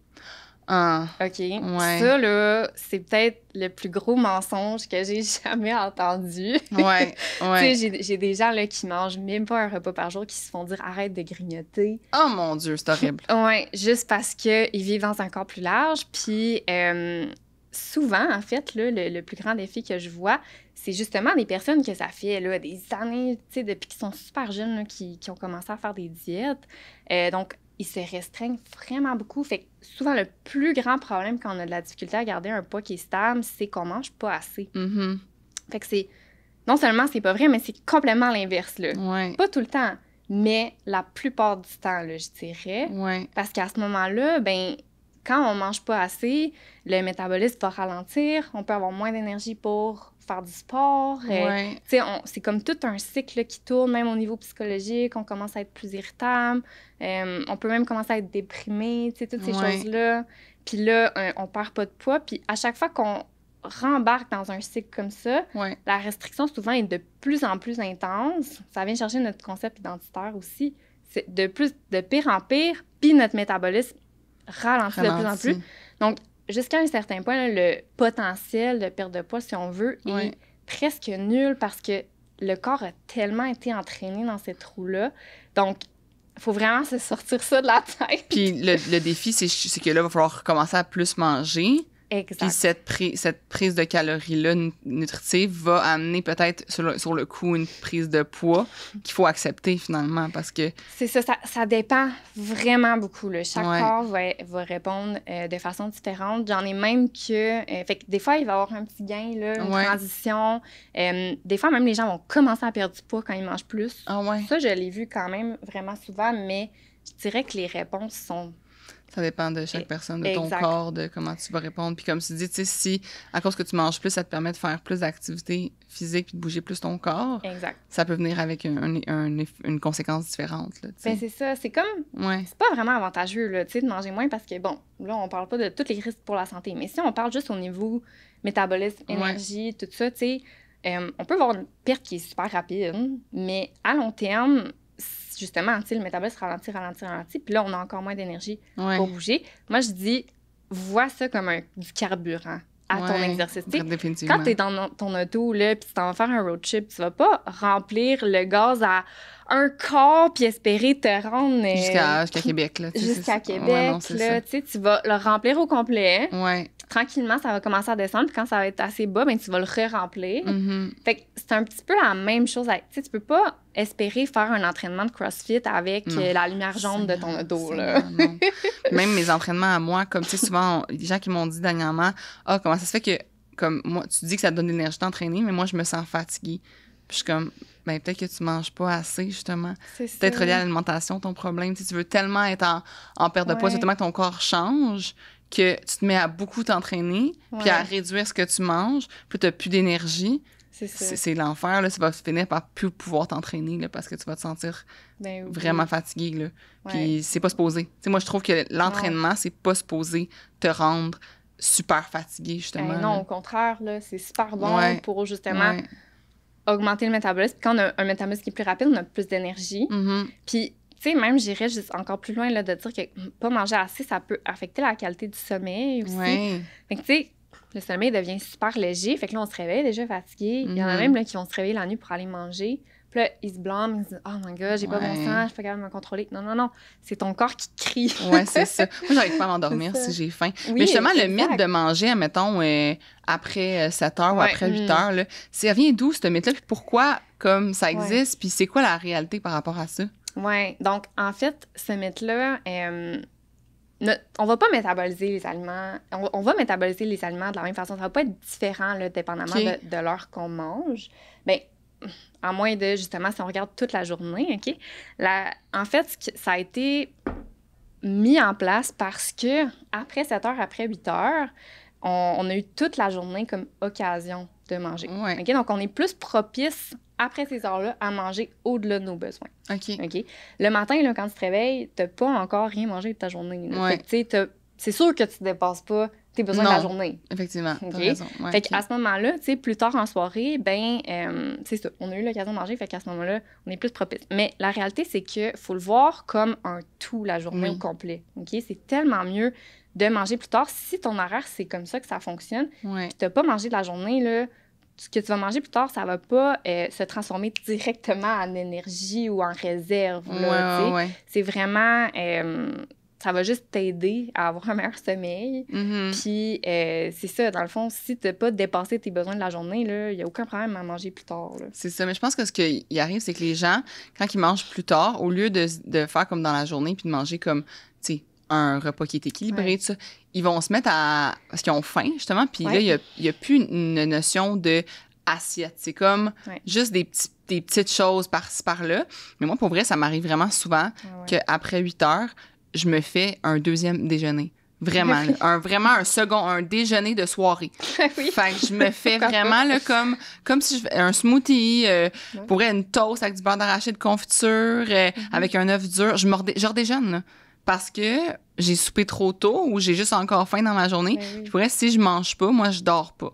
Ah, OK? Ouais. Ça, là, c'est peut-être le plus gros mensonge que j'ai jamais entendu. ouais, ouais. Tu sais, j'ai des gens là, qui mangent même pas un repas par jour qui se font dire « arrête de grignoter ». Oh mon Dieu, c'est horrible. Ouais, juste parce qu'ils vivent dans un corps plus large. Puis souvent, en fait, là, le plus grand défi que je vois, c'est justement des personnes que ça fait là, des années, tu sais, depuis qu'ils sont super jeunes, là, qui ont commencé à faire des diètes. Donc, ils se restreignent vraiment beaucoup. Fait que souvent, le plus grand problème quand on a de la difficulté à garder un poids qui est stable, c'est qu'on mange pas assez. Mhm. Fait que c'est... Non seulement c'est pas vrai, mais c'est complètement l'inverse, là. Ouais, Pas tout le temps, mais la plupart du temps, là, je dirais. ouais, Parce qu'à ce moment-là, ben, quand on mange pas assez, le métabolisme va ralentir, on peut avoir moins d'énergie pour faire du sport. ouais. Tu sais, c'est comme tout un cycle là, qui tourne, même au niveau psychologique. On commence à être plus irritable. On peut même commencer à être déprimé, tu sais, toutes ces Ouais. choses-là. Puis là, on perd pas de poids. Puis à chaque fois qu'on rembarque dans un cycle comme ça, Ouais. la restriction, souvent, est de plus en plus intense. Ça vient chercher notre concept identitaire aussi. C'est de pire en pire, puis notre métabolisme ralentit de plus en plus. Donc, jusqu'à un certain point, là, le potentiel de perte de poids, si on veut, Ouais. est presque nul parce que le corps a tellement été entraîné dans cette roue-là. Donc, il faut vraiment se sortir ça de la tête. Puis le défi, c'est que là, il va falloir commencer à plus manger. Exact. Puis cette prise de calories-là nutritive va amener peut-être sur le coup une prise de poids qu'il faut accepter finalement parce que... C'est ça, ça dépend vraiment beaucoup. Là. Chaque Ouais. corps va répondre de façon différente. J'en ai même que... fait que des fois, il va y avoir un petit gain, là, une Ouais. transition. Des fois, même les gens vont commencer à perdre du poids quand ils mangent plus. Ah ouais? Ça, je l'ai vu quand même vraiment souvent, mais je dirais que les réponses sont... Ça dépend de chaque personne, de ton Exact. corps, de comment tu vas répondre. Puis comme tu dis, tu sais, si à cause que tu manges plus, ça te permet de faire plus d'activité physique puis de bouger plus ton corps, Exact. ça peut venir avec une conséquence différente. Là, tu sais. Ben, c'est ça. C'est comme... Ouais. C'est pas vraiment avantageux, là, tu sais, de manger moins parce que, bon, là, on parle pas de tous les risques pour la santé, mais si on parle juste au niveau métabolisme, énergie, tout ça, tu sais, on peut avoir une perte qui est super rapide, mais à long terme, justement, tu sais, le métabolisme ralentit, puis là, on a encore moins d'énergie Ouais. pour bouger. Moi, je dis, vois ça comme du carburant à ton Ouais. exercice. Tu sais, Définitivement. quand t'es dans ton auto, là, puis tu t'en vas faire un road trip, tu vas pas remplir le gaz à un quart puis espérer te rendre... Jusqu'à Québec, là. tu sais, jusqu'à c'est ça. Québec, Ouais, non, c'est là, tu sais, tu vas le remplir au complet. Ouais. Puis tranquillement, ça va commencer à descendre. Puis quand ça va être assez bas, ben tu vas le re-remplir. Mhm. Fait que c'est un petit peu la même chose. Tu sais, tu peux pas espérer faire un entraînement de CrossFit avec Non. la lumière jaune de ton auto, là. Non. Même mes entraînements à moi, comme, tu sais, souvent, les gens qui m'ont dit dernièrement, « Ah, comment ça se fait que, comme, moi, tu dis que ça te donne de l'énergie d'entraîner, mais moi, je me sens fatiguée. » Puis je suis comme, ben peut-être que tu manges pas assez, justement. C'est ça. Peut-être relié à l'alimentation, ton problème. Tu sais, tu veux tellement être en perte de poids, c'est tellement que ton corps change que tu te mets à beaucoup t'entraîner, puis à réduire ce que tu manges, puis tu n'as plus d'énergie. C'est ça. C'est l'enfer, là. Ça va finir par plus pouvoir t'entraîner, là, parce que tu vas te sentir Ben oui. vraiment fatigué, là. Ouais. Puis c'est pas supposé. Tu sais, moi, je trouve que l'entraînement, c'est pas supposé te rendre super fatigué, justement. Ben non, là. au contraire, là, c'est super bon Ouais. pour justement Ouais. augmenter le métabolisme. Puis quand on a un métabolisme qui est plus rapide, on a plus d'énergie. Mhm. Puis, tu sais, même, j'irais juste encore plus loin là, de dire que pas manger assez, ça peut affecter la qualité du sommeil aussi. Ouais. Fait que, tu sais, le sommeil devient super léger. Fait que là, on se réveille déjà fatigué. Il y en a Mhm. même là, qui vont se réveiller la nuit pour aller manger. Puis là, ils se blâment. Ils se disent « Oh my God, j'ai pas bon Ouais. sang, je suis pas capable de me contrôler. » Non, non, non. C'est ton corps qui crie. Ouais, c'est ça. Moi, j'arrive pas à m'endormir C'est ça. si j'ai faim. Oui, Mais justement, le exact. mythe de manger, admettons, après 7 heures ou Ouais. après 8 heures, là, ça vient d'où, ce mythe-là? Puis pourquoi, comme, ça existe? Puis c'est quoi la réalité par rapport à ça? Oui, donc en fait, ce mythe-là, on va pas métaboliser les aliments. On va métaboliser les aliments de la même façon. Ça va pas être différent, là, dépendamment OK. de l'heure qu'on mange. Bien, à moins de, justement, si on regarde toute la journée, OK? En fait, ça a été mis en place parce que après 7 heures, après 8 heures, on a eu toute la journée comme occasion de manger. Ouais. OK? Donc, on est plus propice, après ces heures-là, à manger au-delà de nos besoins. OK. OK? Le matin, là, quand tu te réveilles, t'as pas encore rien mangé de ta journée. Là. Ouais. Fait que, tu sais, c'est sûr que tu dépasses pas tes besoins de la Non. journée. Effectivement, OK. t'as raison. Ouais, Fait OK. qu'à ce moment-là, tu sais, plus tard en soirée, ben, c'est ça, on a eu l'occasion de manger, fait qu'à ce moment-là, on est plus propice. Mais la réalité, c'est que faut le voir comme un tout, la journée Oui. au complet. OK? C'est tellement mieux de manger plus tard. Si ton horaire, c'est comme ça que ça fonctionne, Ouais. puis t'as pas mangé de la journée, là, ce que tu vas manger plus tard, ça va pas se transformer directement en énergie ou en réserve. Là, tu sais. Ouais. C'est vraiment... ça va juste t'aider à avoir un meilleur sommeil. Mhm. Puis c'est ça, dans le fond, si t'as pas dépassé tes besoins de la journée, il n'y a aucun problème à manger plus tard. Là. C'est ça. Mais je pense que ce qui arrive, c'est que les gens, quand ils mangent plus tard, au lieu de faire comme dans la journée puis de manger comme, tu sais, un repas qui est équilibré, Ouais. tout ça, ils vont se mettre à... Parce qu'ils ont faim, justement, puis Ouais. là, il y a plus une notion de assiette. C'est comme Ouais. juste des petites choses par-ci, par-là. Mais moi, pour vrai, ça m'arrive vraiment souvent Ouais. qu'après 8 heures, je me fais un deuxième déjeuner. Vraiment. Là. Vraiment un déjeuner de soirée. Oui. Fait que je me fais Pourquoi vraiment là, comme si je fais un smoothie, pour une toast avec du beurre d'arachide confiture, avec un œuf dur. Je redéjeune, là, parce que j'ai soupé trop tôt ou j'ai juste encore faim dans ma journée. Ben oui. Puis pour vrai, si je mange pas, moi, je dors pas.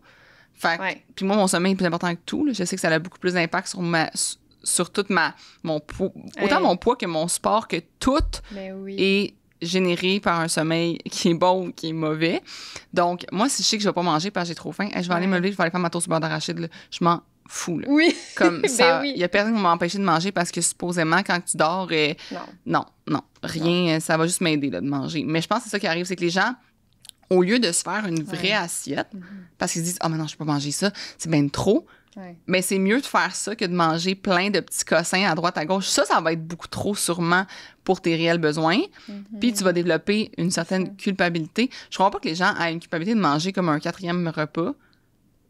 Fait que, Ouais. puis moi, mon sommeil est plus important que tout. Là. Je sais que ça a beaucoup plus d'impact sur toute mon poids. Autant Ouais. mon poids que mon sport, que tout Ben oui. est généré par un sommeil qui est bon ou qui est mauvais. Donc, moi, si je sais que je vais pas manger parce que j'ai trop faim, je vais aller me lever, je vais aller faire ma toast au beurre d'arachide. Là. Je m'en fous. Là. Oui. Comme Ben ça, oui. il y a personne qui va m'empêcher de manger parce que supposément, quand tu dors, Non. non, rien, ça va juste m'aider là, de manger. Mais je pense que c'est ça qui arrive, c'est que les gens au lieu de se faire une vraie assiette, parce qu'ils se disent « Ah, mais non, je peux pas manger ça, c'est bien trop », mais c'est mieux de faire ça que de manger plein de petits cossins à droite, à gauche. Ça va être beaucoup trop sûrement pour tes réels besoins. Puis tu vas développer une certaine culpabilité. Je crois pas que les gens aient une culpabilité de manger comme un 4e repas,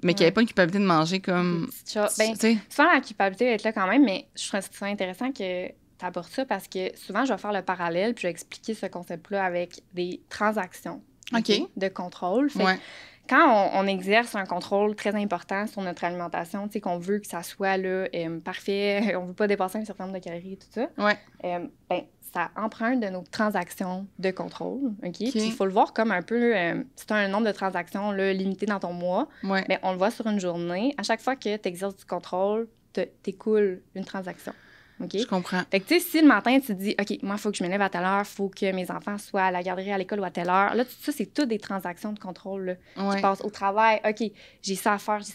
mais qu'il n'y ait pas une culpabilité de manger comme... Ben, souvent, la culpabilité va être là quand même, mais je trouve ça intéressant que tu abordes ça parce que souvent, je vais faire le parallèle puis je vais expliquer ce concept-là avec des transactions de contrôle. Fait quand on exerce un contrôle très important sur notre alimentation, tu sais, qu'on veut que ça soit là, parfait, on veut pas dépasser un certain nombre de calories et tout ça, ben, ça emprunte de nos transactions de contrôle, OK? Puis il faut le voir comme un peu, c'est un nombre de transactions là, limité dans ton mois, mais on le voit sur une journée. À chaque fois que tu exerces du contrôle, t'écoules une transaction. Okay? Je comprends. Fait que, tu sais, si le matin, tu te dis, OK, moi, il faut que je me lève à telle heure, il faut que mes enfants soient à la garderie, à l'école ou à telle heure. Là, ça, c'est toutes des transactions de contrôle là, qui passent au travail. OK, j'ai ça à faire, tu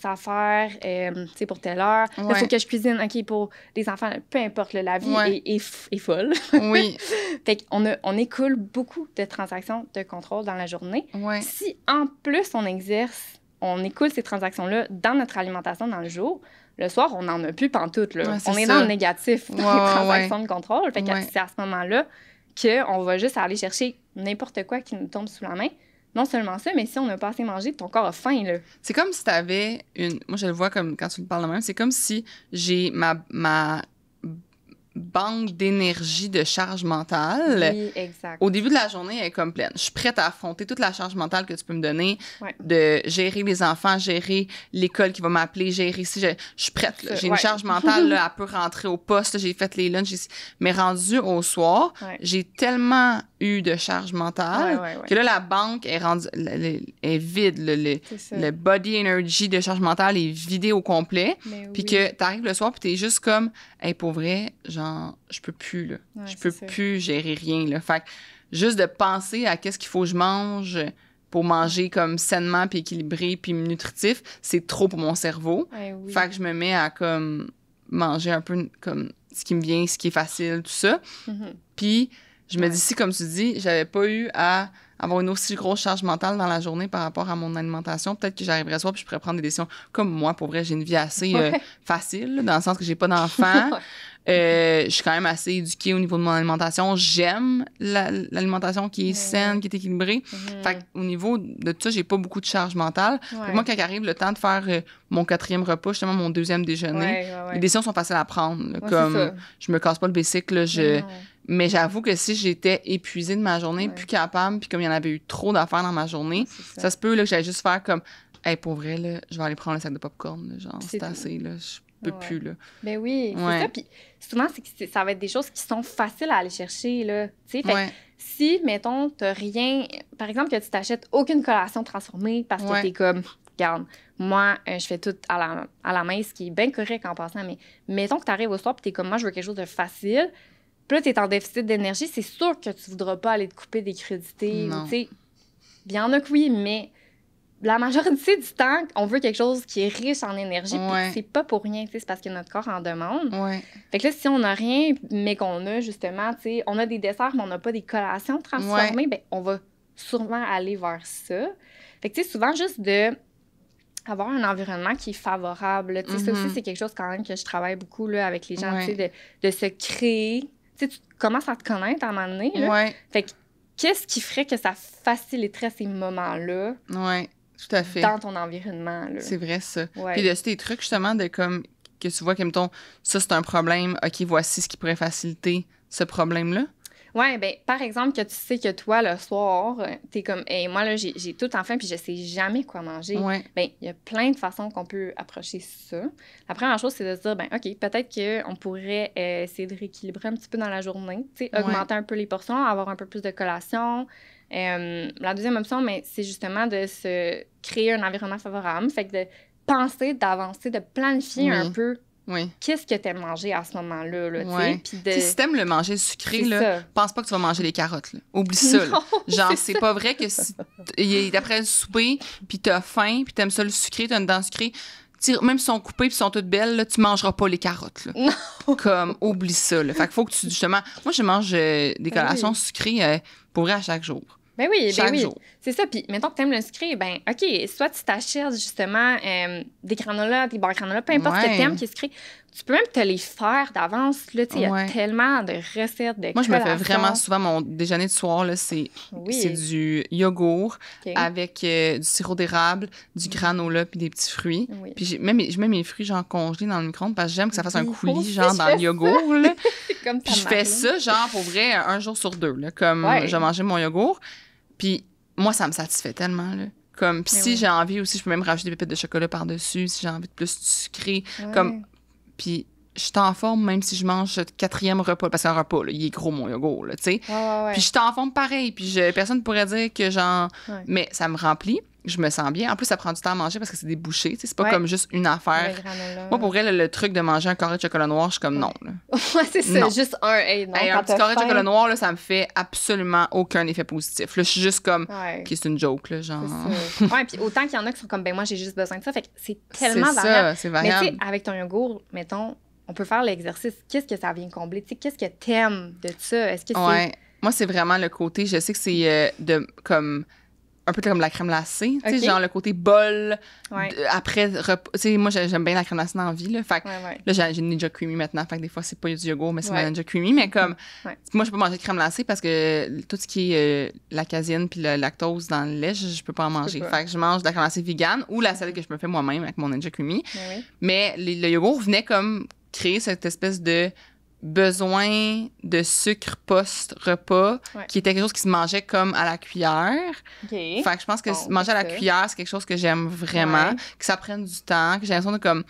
sais, pour telle heure. Là, il faut que je cuisine, OK, pour les enfants. Peu importe, là, la vie est folle. Oui. Fait qu'on écoule beaucoup de transactions de contrôle dans la journée. Si, en plus, on écoule ces transactions-là dans notre alimentation dans le jour, le soir, on n'en a plus pantoute, là. On est dans le négatif dans les transactions de contrôle. Fait que c'est à ce moment-là qu'on va juste aller chercher n'importe quoi qui nous tombe sous la main. Non seulement ça, mais si on n'a pas assez mangé, ton corps a faim, là. C'est comme si t'avais une... Moi, je le vois comme quand tu me parles de même. C'est comme si j'ai ma banque d'énergie de charge mentale. Oui, exact. Au début de la journée, elle est comme pleine. Je suis prête à affronter toute la charge mentale que tu peux me donner, de gérer les enfants, gérer l'école qui va m'appeler, gérer si je suis prête. Là. J'ai une charge mentale, là, elle peut rentrer au poste, là, j'ai fait les lunchs, mais rendu au soir, j'ai tellement eu de charge mentale que là, la banque est rendue, est vide. Le body energy de charge mentale est vidé au complet. Puis que t'arrives le soir, puis t'es juste comme, hey, pour vrai, genre, je peux plus, là. Je peux plus gérer rien, là. Fait que juste de penser à qu'est-ce qu'il faut que je mange pour manger comme sainement, puis équilibré, puis nutritif, c'est trop pour mon cerveau. Fait que je me mets à, comme, manger un peu comme ce qui me vient, ce qui est facile, tout ça. Puis je me dis, si, comme tu dis, j'avais pas eu à avoir une aussi grosse charge mentale dans la journée par rapport à mon alimentation, peut-être que j'arriverais ce soir puis je pourrais prendre des décisions comme moi. Pour vrai, j'ai une vie assez facile, dans le sens que j'ai pas d'enfants. Je suis quand même assez éduquée au niveau de mon alimentation. J'aime l'alimentation qui est saine, qui est équilibrée. Fait qu'au niveau de ça, j'ai pas beaucoup de charge mentale. Moi, quand arrive le temps de faire mon 4e repas, justement mon 2e déjeuner, les décisions sont faciles à prendre. Là, comme je me casse pas le bicycle, mais j'avoue que si j'étais épuisée de ma journée, plus capable, puis comme il y en avait eu trop d'affaires dans ma journée, ça se peut là, que j'allais juste faire comme, hey, pour vrai, là, je vais aller prendre le sac de popcorn. Là, genre, c'est assez, là, je peux plus. Là. Ben oui, c'est ça. Puis souvent, ça va être des choses qui sont faciles à aller chercher. Là, fait que si, mettons, t'as rien, par exemple, que tu t'achètes aucune collation transformée parce que t'es comme, regarde, moi, je fais tout à la main, ce qui est bien correct en passant, mais mettons que t'arrives au soir et t'es comme, moi, je veux quelque chose de facile. Puis là, t'es en déficit d'énergie, c'est sûr que tu voudras pas aller te couper des crudités. Tu sais, il y en a que oui, mais la majorité du temps, on veut quelque chose qui est riche en énergie. Puis c'est pas pour rien, c'est parce que notre corps en demande. Fait que là, si on n'a rien, mais qu'on a justement, tu sais, on a des desserts, mais on n'a pas des collations transformées, ben on va sûrement aller vers ça. Fait que tu sais, souvent, juste de avoir un environnement qui est favorable. Tu sais, ça aussi, c'est quelque chose quand même que je travaille beaucoup là, avec les gens, tu sais, de se créer. Tu sais, tu commences à te connaître à un moment donné. Là. Fait que qu'est-ce qui ferait que ça faciliterait ces moments-là? Oui, tout à fait. Dans ton environnement. Là. C'est vrai, ça. Puis de ces trucs, justement, de comme que tu vois, comme ton, ça, c'est un problème. OK, voici ce qui pourrait faciliter ce problème-là. Oui, bien, par exemple, que tu sais que toi, le soir, t'es comme, hey, moi, là, j'ai tout en faim puis je sais jamais quoi manger. Bien, il y a plein de façons qu'on peut approcher ça. La première chose, c'est de se dire, ben OK, peut-être qu'on pourrait essayer de rééquilibrer un petit peu dans la journée, tu sais, augmenter un peu les portions, avoir un peu plus de collation. La deuxième option, mais c'est justement de se créer un environnement favorable. Fait que de penser, d'avancer, de planifier un peu qu'est-ce que tu aimes manger à ce moment-là. Là, si t'aimes le manger sucré, là, pense pas que tu vas manger les carottes. Là. Oublie ça. Là. Genre, c'est pas vrai que si après le souper, puis t'as faim, puis t'aimes ça le sucré, t'as une dent sucrée, même si sont coupées puis sont toutes belles, là, tu mangeras pas les carottes. Là. Non. Comme, oublie ça. Là. Fait qu'il faut que tu, justement... Moi, je mange des collations sucrées pour vrai à chaque jour. Ben oui, chaque jour. C'est ça. Puis, mettons que tu aimes le sucré, ben OK, soit tu t'achètes justement des granolas, des barres granolas, peu importe ce que tu aimes qui est sucré, tu peux même te les faire d'avance. Là, tu sais, il y a tellement de recettes, de Moi, je me fais vraiment souvent mon déjeuner de soir, là, c'est du yogourt avec du sirop d'érable, du granola puis des petits fruits. Puis je mets mes fruits genre congelés dans le micro-ondes parce que j'aime que ça fasse un coulis genre dans le yogourt. Là. Comme puis je fais ça genre pour vrai 1 jour sur 2. Là, comme je vais manger mon yogourt. Puis moi, ça me satisfait tellement. Là. Comme, puis si j'ai envie aussi, je peux même rajouter des pépites de chocolat par-dessus si j'ai envie de plus sucré. Comme, puis je suis en forme même si je mange le 4e repas. Parce qu'un repas, là, il est gros mon yogourt, tu sais. Puis je suis en forme pareil. Puis personne ne pourrait dire que genre... Mais ça me remplit. Je me sens bien. En plus, ça prend du temps à manger parce que c'est des bouchées. C'est pas comme juste une affaire. Moi, pour vrai, le truc de manger un carré de chocolat noir, je suis comme non. Là. C'est ça, non. Juste un. Hey, non, un petit carré de chocolat noir, là, ça me fait absolument aucun effet positif. Là, je suis juste comme, c'est une joke, là, genre. Ouais, puis autant qu'il y en a qui sont comme, ben moi, j'ai juste besoin de ça. Fait que c'est tellement variable. C'est variable. Mais tu sais, avec ton yogourt, mettons, on peut faire l'exercice. Qu'est-ce que ça vient combler? Tu sais, qu'est-ce que t'aimes de ça? Est-ce que c'est... Moi, c'est vraiment le côté, je sais que c'est comme... un peu comme la crème glacée, tu sais, genre le côté bol après repas. Tu sais, moi, j'aime bien la crème glacée dans la vie, là. Fait que là, j'ai une Ninja Creamy maintenant. Fait que des fois, c'est pas du yogourt, mais c'est ma Ninja Creamy. Mais comme, moi, je peux pas manger de crème glacée parce que tout ce qui est la caséine puis le lactose dans le lait, je peux pas en manger. Fait que je mange de la crème glacée vegan ou la salade que je me fais moi-même avec mon Ninja Creamy. Mais le yogourt venait comme créer cette espèce de besoin de sucre post-repas qui était quelque chose qui se mangeait comme à la cuillère. Fait que je pense que manger à la cuillère, c'est quelque chose que j'aime vraiment, que ça prenne du temps, que j'ai l'impression de comme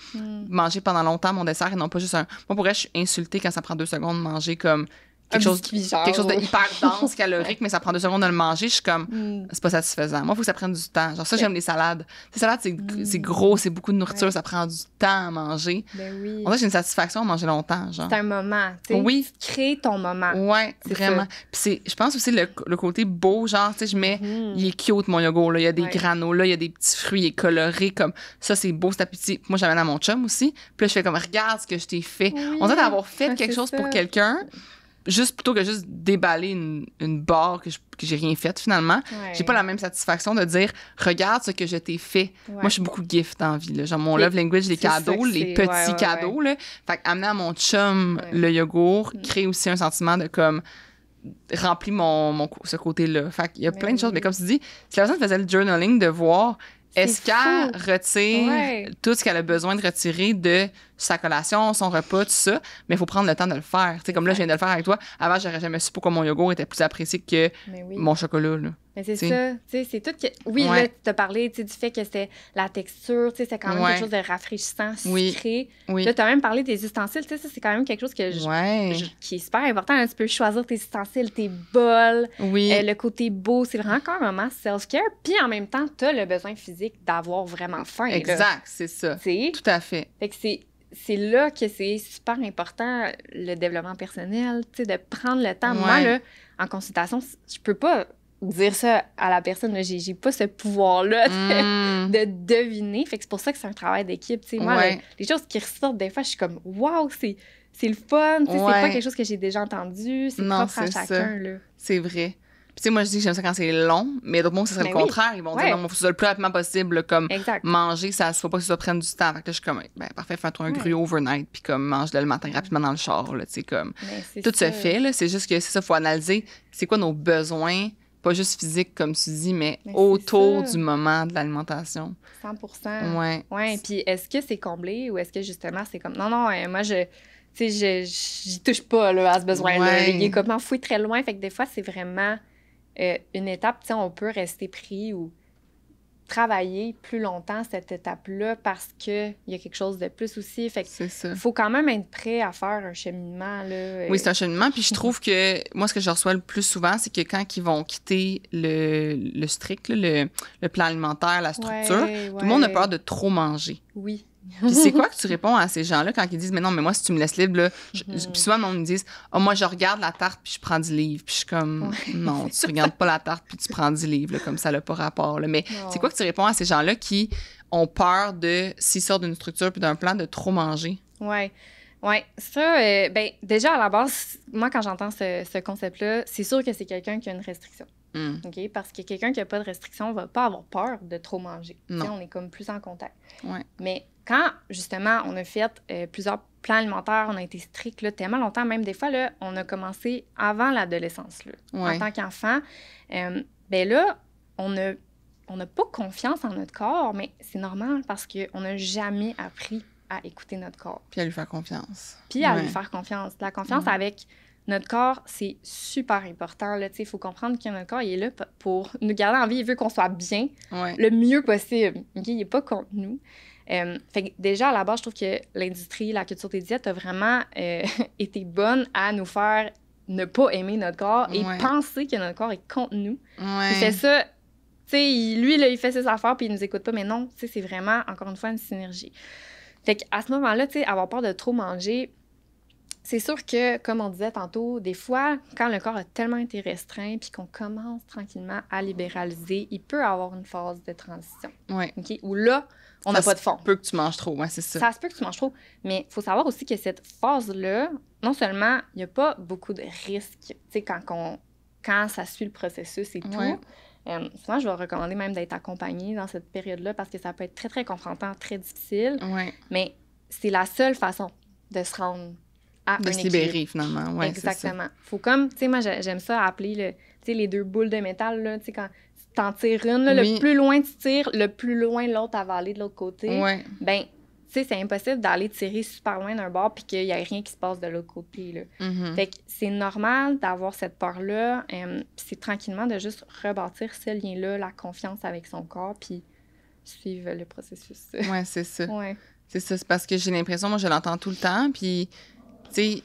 manger pendant longtemps mon dessert et non pas juste un... Moi, pour vrai, je suis insultée quand ça prend 2 secondes de manger comme quelque chose de hyper dense, calorique, mais ça prend 2 secondes de le manger. Je suis comme, c'est pas satisfaisant. Moi, il faut que ça prenne du temps. Genre, ça, j'aime les salades. Les salades, c'est gros, c'est beaucoup de nourriture, ça prend du temps à manger. Ben oui. On dirait que j'ai une satisfaction à manger longtemps. Genre. C'est un moment. Tu crées ton moment. Ouais, vraiment. Puis je pense aussi le côté beau, genre, tu sais, je mets, il est cute, mon yogourt, là. Il y a des granolas, il y a des petits fruits, il est coloré, comme ça, c'est beau, c'est appétit. Puis moi, j'amène à mon chum aussi. Puis là, je fais comme, regarde ce que je t'ai fait. On dirait d'avoir fait quelque chose pour quelqu'un. Juste plutôt que juste déballer une barre que j'ai rien fait finalement, j'ai pas la même satisfaction de dire regarde ce que je t'ai fait. Moi je suis beaucoup gift dans la vie là. Genre mon love language, les cadeaux, les petits cadeaux là. Fait amener à mon chum le yogourt crée aussi un sentiment de comme remplir ce côté-là. Fait qu'il y a plein de choses, mais comme tu dis, si la personne faisait le journaling de voir est-ce qu'elle retire tout ce qu'elle a besoin de retirer de sa collation, son repas, tout ça, mais il faut prendre le temps de le faire. Tu sais, comme là, je viens de le faire avec toi. Avant, j'aurais jamais su pourquoi mon yogourt était plus apprécié que mon chocolat, là. Mais c'est ça, tu sais, c'est tout que... Oui, là, tu t'as parlé, tu sais, du fait que c'était la texture, tu sais, c'est quand même quelque chose de rafraîchissant, sucré. Là, tu as même parlé des ustensiles, tu sais, ça, c'est quand même quelque chose que qui est super important. Là, tu peux choisir tes ustensiles, tes bols, le côté beau, c'est vraiment encore un moment self-care. Puis en même temps, tu as le besoin physique d'avoir vraiment faim. Exact, c'est ça. T'sais? Tout à fait. Fait que c'est là que c'est super important, le développement personnel, tu sais, de prendre le temps. Moi, là, en consultation, je peux pas dire ça à la personne, là, j'ai pas ce pouvoir-là de deviner. Fait que c'est pour ça que c'est un travail d'équipe. Tu sais, moi, les choses qui ressortent, des fois, je suis comme, waouh, c'est le fun. Tu sais, c'est pas quelque chose que j'ai déjà entendu. C'est propre à chacun. Là. C'est vrai. Puis, tu sais, moi, je dis que j'aime ça quand c'est long, mais d'autres mots, ce serait le contraire. Ils vont dire, non, il faut que ce soit le plus rapidement possible, comme manger, ça ne faut pas que ça prenne du temps. Fait que là, je suis comme, ben, parfait, fais-toi un gruau overnight, puis comme, mange-le le matin rapidement dans le char, là, tu sais, comme. Tout se fait, là. C'est juste que c'est ça, il faut analyser c'est quoi nos besoins, pas juste physiques, comme tu dis, mais autour du moment de l'alimentation. 100%. Ouais. Puis, est-ce que c'est comblé ou est-ce que justement, c'est comme, non, moi, tu sais, j'y touche pas, là, à ce besoin-là. Il est comme enfoui très loin. Fait que des fois, c'est vraiment une étape, tu sais, on peut rester pris ou travailler plus longtemps cette étape-là parce qu'il y a quelque chose de plus aussi. Fait que il faut quand même être prêt à faire un cheminement, là. Oui, c'est un cheminement. Puis je trouve que, moi, ce que je reçois le plus souvent, c'est que quand ils vont quitter le strict, là, le plan alimentaire, la structure, tout le monde a peur de trop manger. Oui. Puis c'est quoi que tu réponds à ces gens-là quand ils disent mais non mais moi si tu me laisses libre là puis souvent on me dit moi je regarde la tarte puis je prends 10 livres puis je suis comme non tu regardes pas la tarte puis tu prends 10 livres là, comme ça n'a pas rapport là. Mais c'est quoi que tu réponds à ces gens-là qui ont peur de s'ils sortent d'une structure puis d'un plan de trop manger? Ça ben déjà à la base moi quand j'entends ce concept-là c'est sûr que c'est quelqu'un qui a une restriction. OK? Parce que quelqu'un qui n'a pas de restriction va pas avoir peur de trop manger. Non. On est comme plus en contact. Ouais. Mais quand, justement, on a fait plusieurs plans alimentaires, on a été strict là, tellement longtemps, même des fois, là, on a commencé avant l'adolescence, là, en tant qu'enfant. Ben là, on n'a pas confiance en notre corps, mais c'est normal parce qu'on n'a jamais appris à écouter notre corps. Puis à lui faire confiance. Puis à lui faire confiance. La confiance avec notre corps, c'est super important. Il faut comprendre que notre corps, il est là pour nous garder en vie. Il veut qu'on soit bien le mieux possible. Okay? Il n'est pas contre nous. Fait que déjà, à la base, je trouve que l'industrie, la culture des diètes a vraiment été bonne à nous faire ne pas aimer notre corps et penser que notre corps est contre nous. Il fait ça, tu sais, lui, là, il fait ses affaires puis il nous écoute pas, mais non, tu sais, c'est vraiment, encore une fois, une synergie. Fait qu'à ce moment-là, tu sais, avoir peur de trop manger, c'est sûr que, comme on disait tantôt, des fois, quand le corps a tellement été restreint puis qu'on commence tranquillement à libéraliser, il peut avoir une phase de transition. OK? Où là, on n'a pas de fond. Ça se peut que tu manges trop, c'est ça. Ça se peut que tu manges trop, mais il faut savoir aussi que cette phase-là, non seulement, il n'y a pas beaucoup de risques, tu sais, quand ça suit le processus et tout. Souvent, je vais recommander même d'être accompagnée dans cette période-là parce que ça peut être très, très confrontant, très difficile. Mais c'est la seule façon de se rendre à de un se équilibre. libérer, finalement. Exactement. Faut comme, tu sais, moi, j'aime ça appeler les deux boules de métal, là, tu sais, quand t'en tires une, là, le plus loin tu tires, le plus loin l'autre va aller de l'autre côté. Ben, tu sais, c'est impossible d'aller tirer super loin d'un bord puis qu'il n'y ait rien qui se passe de l'autre côté, là. Fait que c'est normal d'avoir cette peur-là, puis c'est tranquillement de juste rebâtir ce lien-là, la confiance avec son corps, puis suivre le processus. C'est ça. C'est ça, c'est parce que j'ai l'impression, moi, je l'entends tout le temps, puis, tu sais,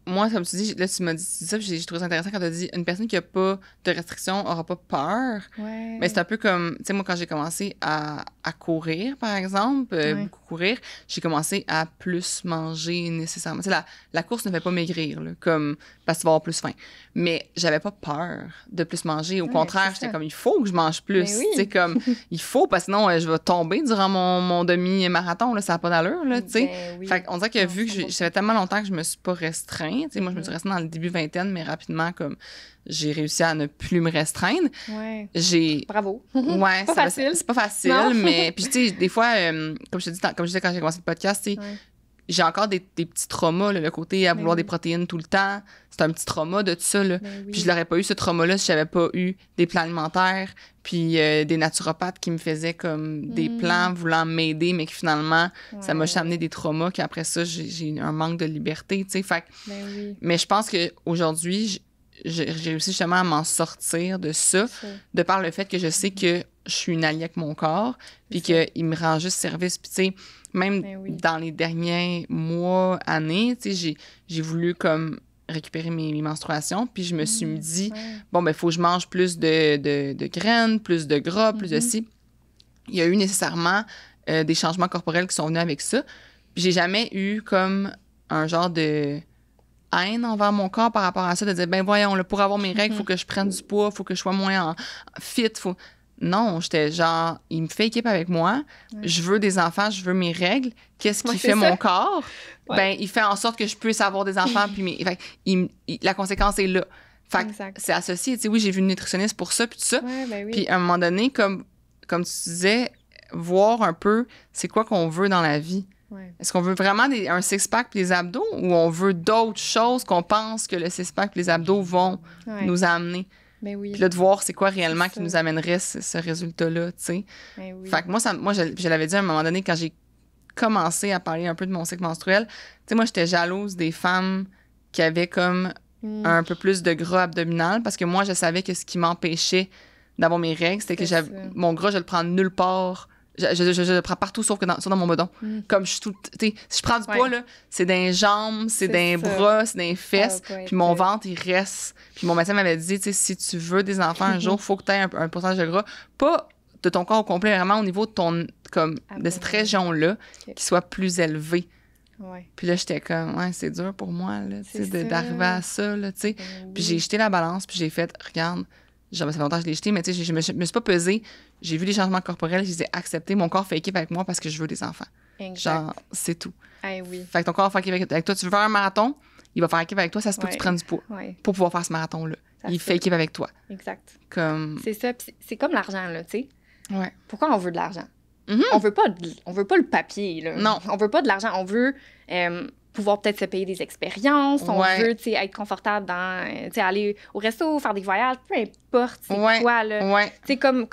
moi, comme tu dis, là, tu m'as dit ça, puis j'ai trouvé ça intéressant quand tu as dit une personne qui n'a pas de restriction n'aura pas peur. Mais c'est un peu comme, tu sais, moi, quand j'ai commencé à courir, par exemple, beaucoup courir, j'ai commencé à plus manger nécessairement. Tu sais, la course ne fait pas maigrir, là, comme, parce que tu vas avoir plus faim. Mais j'avais pas peur de plus manger. Au contraire, j'étais comme, il faut que je mange plus. Tu sais, comme, il faut, parce que sinon, je vais tomber durant mon demi-marathon, là, ça n'a pas d'allure, là, tu sais. Fait qu'on dirait que vu que ça fait tellement longtemps que je me suis pas restreinte, t'sais, moi, je me suis restreinte dans le début vingtaine, mais rapidement, comme j'ai réussi à ne plus me restreindre. Bravo. C'est pas facile. C'est pas facile, mais puis tu sais, des fois, comme je te dis, quand j'ai commencé le podcast, tu sais, j'ai encore des petits traumas, là, le côté à vouloir des protéines tout le temps. C'est un petit trauma de tout ça, là. Puis je l'aurais pas eu, ce trauma-là, si j'avais pas eu des plans alimentaires, puis des naturopathes qui me faisaient comme des plans voulant m'aider, mais que finalement, ça m'a juste amené des traumas, qu'après ça, j'ai un manque de liberté, tu sais. Fait mais je pense qu'aujourd'hui, j'ai réussi justement à m'en sortir de ça, de par le fait que je sais que je suis une alliée avec mon corps, puis qu'il me rend juste service. Puis tu sais, même dans les derniers mois, années, tu sais, j'ai voulu comme récupérer mes menstruations, puis je me suis dit, bon, ben il faut que je mange plus de graines, plus de gras, plus de ci. Il y a eu nécessairement des changements corporels qui sont venus avec ça. Puis j'ai jamais eu comme un genre de haine envers mon corps par rapport à ça, de dire, ben voyons, là, pour avoir mes règles, il faut que je prenne du poids, il faut que je sois moins fit, Non, j'étais genre, il me fait équipe avec moi, je veux des enfants, je veux mes règles. Qu'est-ce qui fait mon corps? Ben, il fait en sorte que je puisse avoir des enfants, puis la conséquence est là. Fait que c'est associé. Tu sais, oui, j'ai vu une nutritionniste pour ça, puis tout ça. Puis à un moment donné, comme tu disais, voir un peu c'est quoi qu'on veut dans la vie. Est-ce qu'on veut vraiment un six-pack et des abdos, ou on veut d'autres choses qu'on pense que le six-pack et les abdos vont nous amener? Puis là, de voir c'est quoi réellement qui nous amènerait ce résultat-là, tu sais. Fait que moi, je l'avais dit à un moment donné, quand j'ai commencé à parler un peu de mon cycle menstruel, tu sais, moi, j'étais jalouse des femmes qui avaient comme un peu plus de gras abdominal, parce que moi, je savais que ce qui m'empêchait d'avoir mes règles, c'était que mon gras, je le prends nulle part. Je le prends partout sauf dans mon bedon. Comme je suis tout, si je prends du poids, là, c'est dans les jambes, c'est dans les bras, c'est dans les fesses, puis mon ventre, il reste. Puis mon médecin m'avait dit, si tu veux des enfants un jour, il faut que tu aies un pourcentage de gras, pas de ton corps au complet, vraiment au niveau de de cette région-là, qui soit plus élevé. Puis là, j'étais comme, c'est dur pour moi, là, d'arriver à ça, là, tu sais. Puis j'ai jeté la balance, puis j'ai fait, regarde, ça fait longtemps que je l'ai jeté, mais tu sais, je me suis pas pesée. J'ai vu les changements corporels, je les ai acceptés. Mon corps fait équipe avec moi parce que je veux des enfants. Genre, c'est tout. Fait que ton corps fait équipe avec toi. Tu veux faire un marathon, il va faire équipe avec toi, ça se peut que tu prennes du poids pour pouvoir faire ce marathon-là. il fait équipe avec toi. Exact. Comme... C'est ça. Puis c'est comme l'argent, là, tu sais. Ouais. Pourquoi on veut de l'argent? Mhm. On veut pas le papier, là. Non. On veut pas de l'argent. On veut pouvoir peut-être se payer des expériences. On veut, tu sais, être confortable dans, tu sais, aller au resto, faire des voyages, peu importe c'est quoi, là. Ouais. Tu sais, comme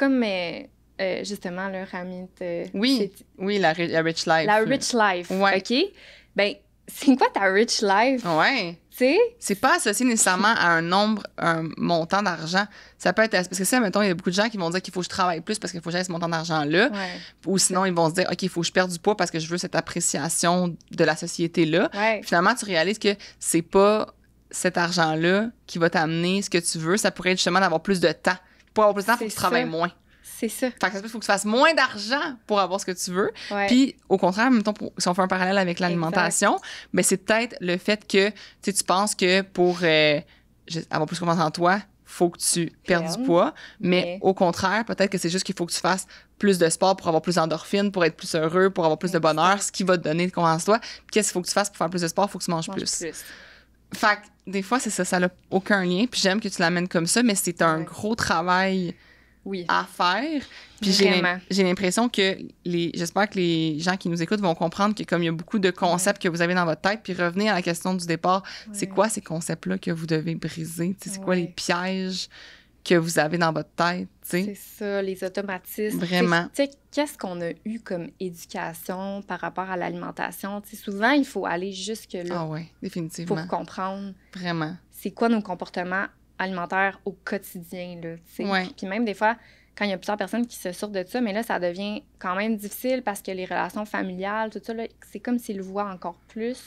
justement, là, Ramit... Oui, la rich life. La rich life, ouais. OK? Ben, c'est quoi ta rich life? Ouais. Tu sais? C'est pas associé nécessairement à un montant d'argent. Ça peut être... Parce que ça, mettons, il y a beaucoup de gens qui vont dire qu'il faut que je travaille plus parce qu'il faut que j'aie ce montant d'argent-là. Ouais. Ou sinon, ils vont se dire, OK, il faut que je perde du poids parce que je veux cette appréciation de la société-là. Ouais. Finalement, tu réalises que c'est pas cet argent-là qui va t'amener ce que tu veux. Ça pourrait être justement d'avoir plus de temps. Pour avoir plus de temps, il faut que tu travailles moins. C'est ça. Fait que ça faut que tu fasses moins d'argent pour avoir ce que tu veux. Ouais. Puis, au contraire, mettons, si on fait un parallèle avec l'alimentation, ben c'est peut-être le fait que tu penses que pour avoir plus confiance en toi, faut que tu perdes du poids. Mais au contraire, peut-être que c'est juste qu'il faut que tu fasses plus de sport pour avoir plus d'endorphines, pour être plus heureux, pour avoir plus de bonheur, ce qui va te donner confiance en toi. Puis, qu'est-ce qu'il faut que tu fasses pour faire plus de sport? Il faut que tu manges plus. Fait que des fois, c'est ça n'a aucun lien. Puis, j'aime que tu l'amènes comme ça, mais c'est un gros travail à faire. Puis j'ai l'impression que j'espère que les gens qui nous écoutent vont comprendre que comme il y a beaucoup de concepts que vous avez dans votre tête, puis revenir à la question du départ, c'est quoi ces concepts-là que vous devez briser? C'est quoi les pièges que vous avez dans votre tête? T'sais? C'est ça, les automatismes. Vraiment. Tu sais, qu'est-ce qu'on a eu comme éducation par rapport à l'alimentation? T'sais, souvent, il faut aller jusque-là. Ah oui, définitivement. Pour comprendre. Vraiment. C'est quoi nos comportements alimentaire au quotidien, là, tu sais. Ouais. Puis même des fois, quand il y a plusieurs personnes qui se sortent de ça, mais là, ça devient quand même difficile parce que les relations familiales, tout ça, là, c'est comme s'ils le voient encore plus.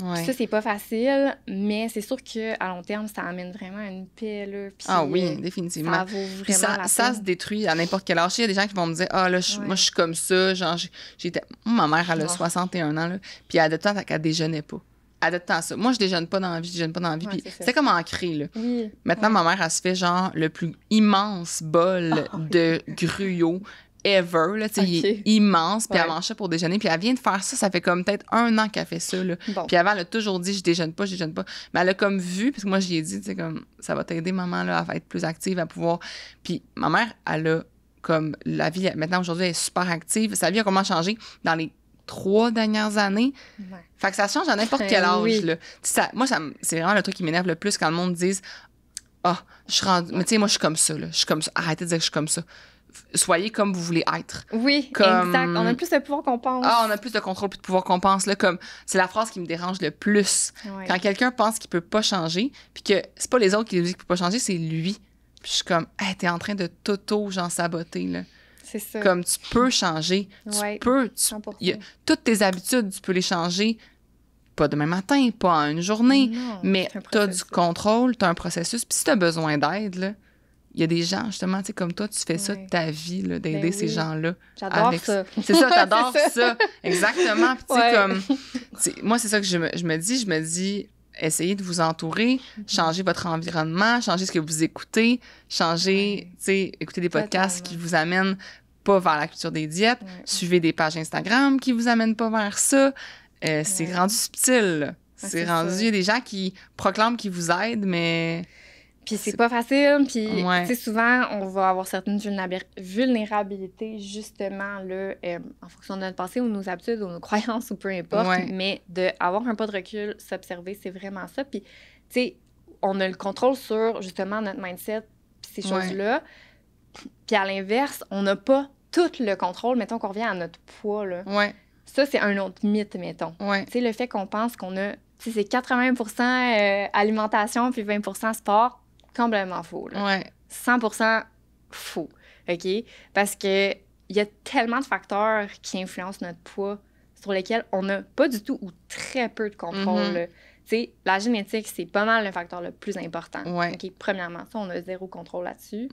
Ouais. Puis ça, c'est pas facile, mais c'est sûr qu'à long terme, ça amène vraiment une paix, là. Puis, oui, définitivement. Ça vaut vraiment la peine. Ça se détruit à n'importe quel âge. Il y a des gens qui vont me dire « Ah, là, moi, je suis comme ça. » Genre, ma mère, elle a 61 ans, là, puis elle a de temps qu'elle déjeunait pas. Elle a de temps ça. Moi, je déjeune pas dans la vie, puis c'est comme ancré, là. Oui. Maintenant, ma mère, elle se fait, genre, le plus immense bol de gruyot ever, là, tu sais, il est immense, puis elle mange ça pour déjeuner, puis elle vient de faire ça fait comme peut-être 1 an qu'elle fait ça, là. Bon. Puis avant, elle a toujours dit, je déjeune pas, mais elle a comme vu, parce que moi, j'y ai dit, tu sais, comme, ça va t'aider, maman, là, à être plus active, à pouvoir, puis ma mère, elle a, comme, la vie, maintenant, aujourd'hui, elle est super active, sa vie a comment changé dans les 3 dernières années. Ouais. Fait que ça change à n'importe quel âge, là. Moi, c'est vraiment le truc qui m'énerve le plus quand le monde dise, je suis rendue, mais tu sais, moi, je suis comme ça, là, je suis comme ça, arrêtez de dire que je suis comme ça. Soyez comme vous voulez être. Oui, exact. On a plus de pouvoir qu'on pense. On a plus de contrôle, plus de pouvoir qu'on pense. Là, comme, c'est la phrase qui me dérange le plus. Ouais. Quand quelqu'un pense qu'il peut pas changer, puis que c'est pas les autres qui lui disent qu'il peut pas changer, c'est lui. Puis je suis comme, hey, t'es en train de saboter, là. C'est ça. Comme, tu peux changer. Tu peux. Toutes tes habitudes, tu peux les changer. Pas demain matin, pas en une journée. Non, mais t'as du contrôle, t'as un processus. Puis si t'as besoin d'aide, là, il y a des gens, justement, tu sais, comme toi, tu fais ça de ta vie, là, d'aider ces gens-là. J'adore ça. C'est ça, t'adores ça. Exactement. Puis, tu sais, comme... moi, c'est ça que je me dis, essayez de vous entourer, changez votre environnement, changez ce que vous écoutez, changez, tu sais, écoutez des podcasts qui vous amènent pas vers la culture des diètes, suivez des pages Instagram qui vous amènent pas vers ça. C'est rendu subtil, là. C'est rendu... Il y a des gens qui proclament qu'ils vous aident, mais... Puis c'est pas facile, puis tu sais, souvent, on va avoir certaines vulnérabilités, justement, là, en fonction de notre passé ou nos habitudes ou nos croyances ou peu importe, mais d'avoir un pas de recul, s'observer, c'est vraiment ça. Puis, tu sais, on a le contrôle sur, justement, notre mindset, puis ces choses-là. Puis à l'inverse, on n'a pas tout le contrôle, mettons qu'on revient à notre poids, là. Ça, c'est un autre mythe, mettons. Tu sais, le fait qu'on pense qu'on a, tu sais, c'est 80% alimentation puis 20% sport, complètement faux, là. 100% faux, OK? Parce que il y a tellement de facteurs qui influencent notre poids sur lesquels on n'a pas du tout ou très peu de contrôle, là. Tu sais, la génétique, c'est pas mal le facteur le plus important. OK? Premièrement, ça, on a 0 contrôle là-dessus.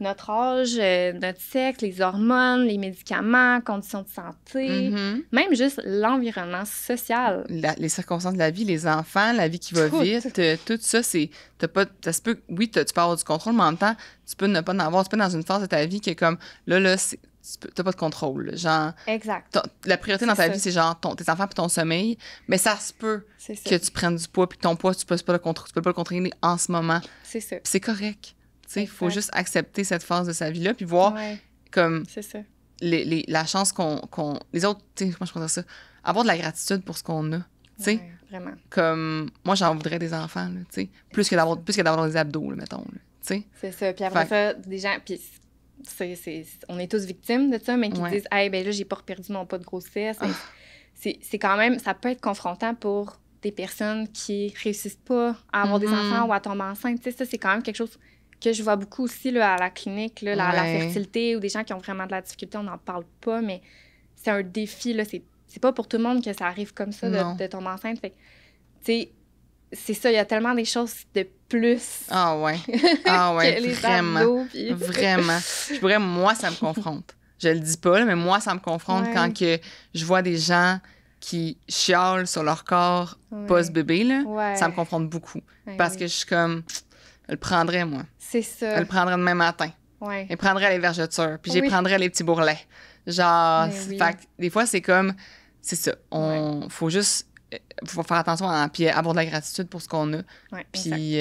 Notre âge, notre sexe, les hormones, les médicaments, conditions de santé, même juste l'environnement social. Les circonstances de la vie, les enfants, la vie qui va vite, tout ça, c'est... ça se peut, oui, tu peux avoir du contrôle, mais en même temps, tu peux ne pas en avoir. Tu peux être dans une phase de ta vie qui est comme, là, t'as pas de contrôle. Là. Genre, Exact. la priorité dans C'est ta ça. vie, c'est genre tes enfants puis ton sommeil. Mais ça se peut C'est ça. que tu prennes du poids puis que ton poids, tu peux pas le contrôler en ce moment. C'est ça. Puis c'est correct. Il faut Exact. juste accepter cette phase de sa vie-là puis voir Ouais, comme c'est ça. la chance qu'on... Les autres, tu sais, comment je pourrais dire ça? Avoir de la gratitude pour ce qu'on a. Tu sais, Ouais, vraiment. comme... Moi, j'en voudrais des enfants, là, tu sais. Plus que d'avoir des abdos, là, mettons, là, tu sais. C'est ça. Puis après ça, des gens... Puis on est tous victimes de ça, mais qui disent « Hey, ben là, j'ai pas perdu mon pas de grossesse. C'est quand même... Ça peut être confrontant pour des personnes qui réussissent pas à avoir des enfants ou à tomber enceinte. Tu sais, ça, c'est quand même quelque chose que je vois beaucoup aussi là, à la clinique, là, la fertilité ou des gens qui ont vraiment de la difficulté, on n'en parle pas, mais c'est un défi, là. C'est pas pour tout le monde que ça arrive comme ça de tomber enceinte. Fait que, tu sais, c'est ça, il y a tellement des choses de plus. Ah ouais. Ah ouais, que vraiment. les abdos, puis... Vraiment. Moi, ça me confronte. Je le dis pas, là, mais moi, ça me confronte quand que je vois des gens qui chialent sur leur corps post-bébé, là. Ça me confronte beaucoup. Parce que je suis comme... Elle le prendrait, moi. C'est ça. Elle le prendrait demain matin. Ouais. Elle prendrait les vergetures. Puis j'y prendrais les petits bourrelets. Genre, fait que des fois, c'est comme... C'est ça. Faut juste... Faut faire attention puis avoir de la gratitude pour ce qu'on a. Ouais, puis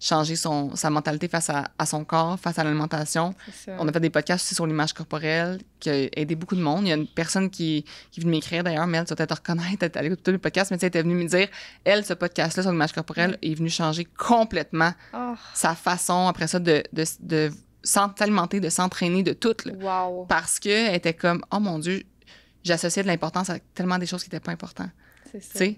changer sa mentalité face à son corps, face à l'alimentation. On a fait des podcasts aussi sur l'image corporelle qui a aidé beaucoup de monde. Il y a une personne qui est venue m'écrire, d'ailleurs, Mel, tu vas peut-être te reconnaître, elle écoute tous les podcasts, mais tu sais, elle était venue me dire, elle, ce podcast-là sur l'image corporelle est venu changer complètement sa façon, après ça, de s'alimenter, de s'entraîner, de tout. Là. Wow. Parce qu'elle était comme, oh mon Dieu, j'associais de l'importance à tellement des choses qui n'étaient pas importantes. C'est ça. T'sais?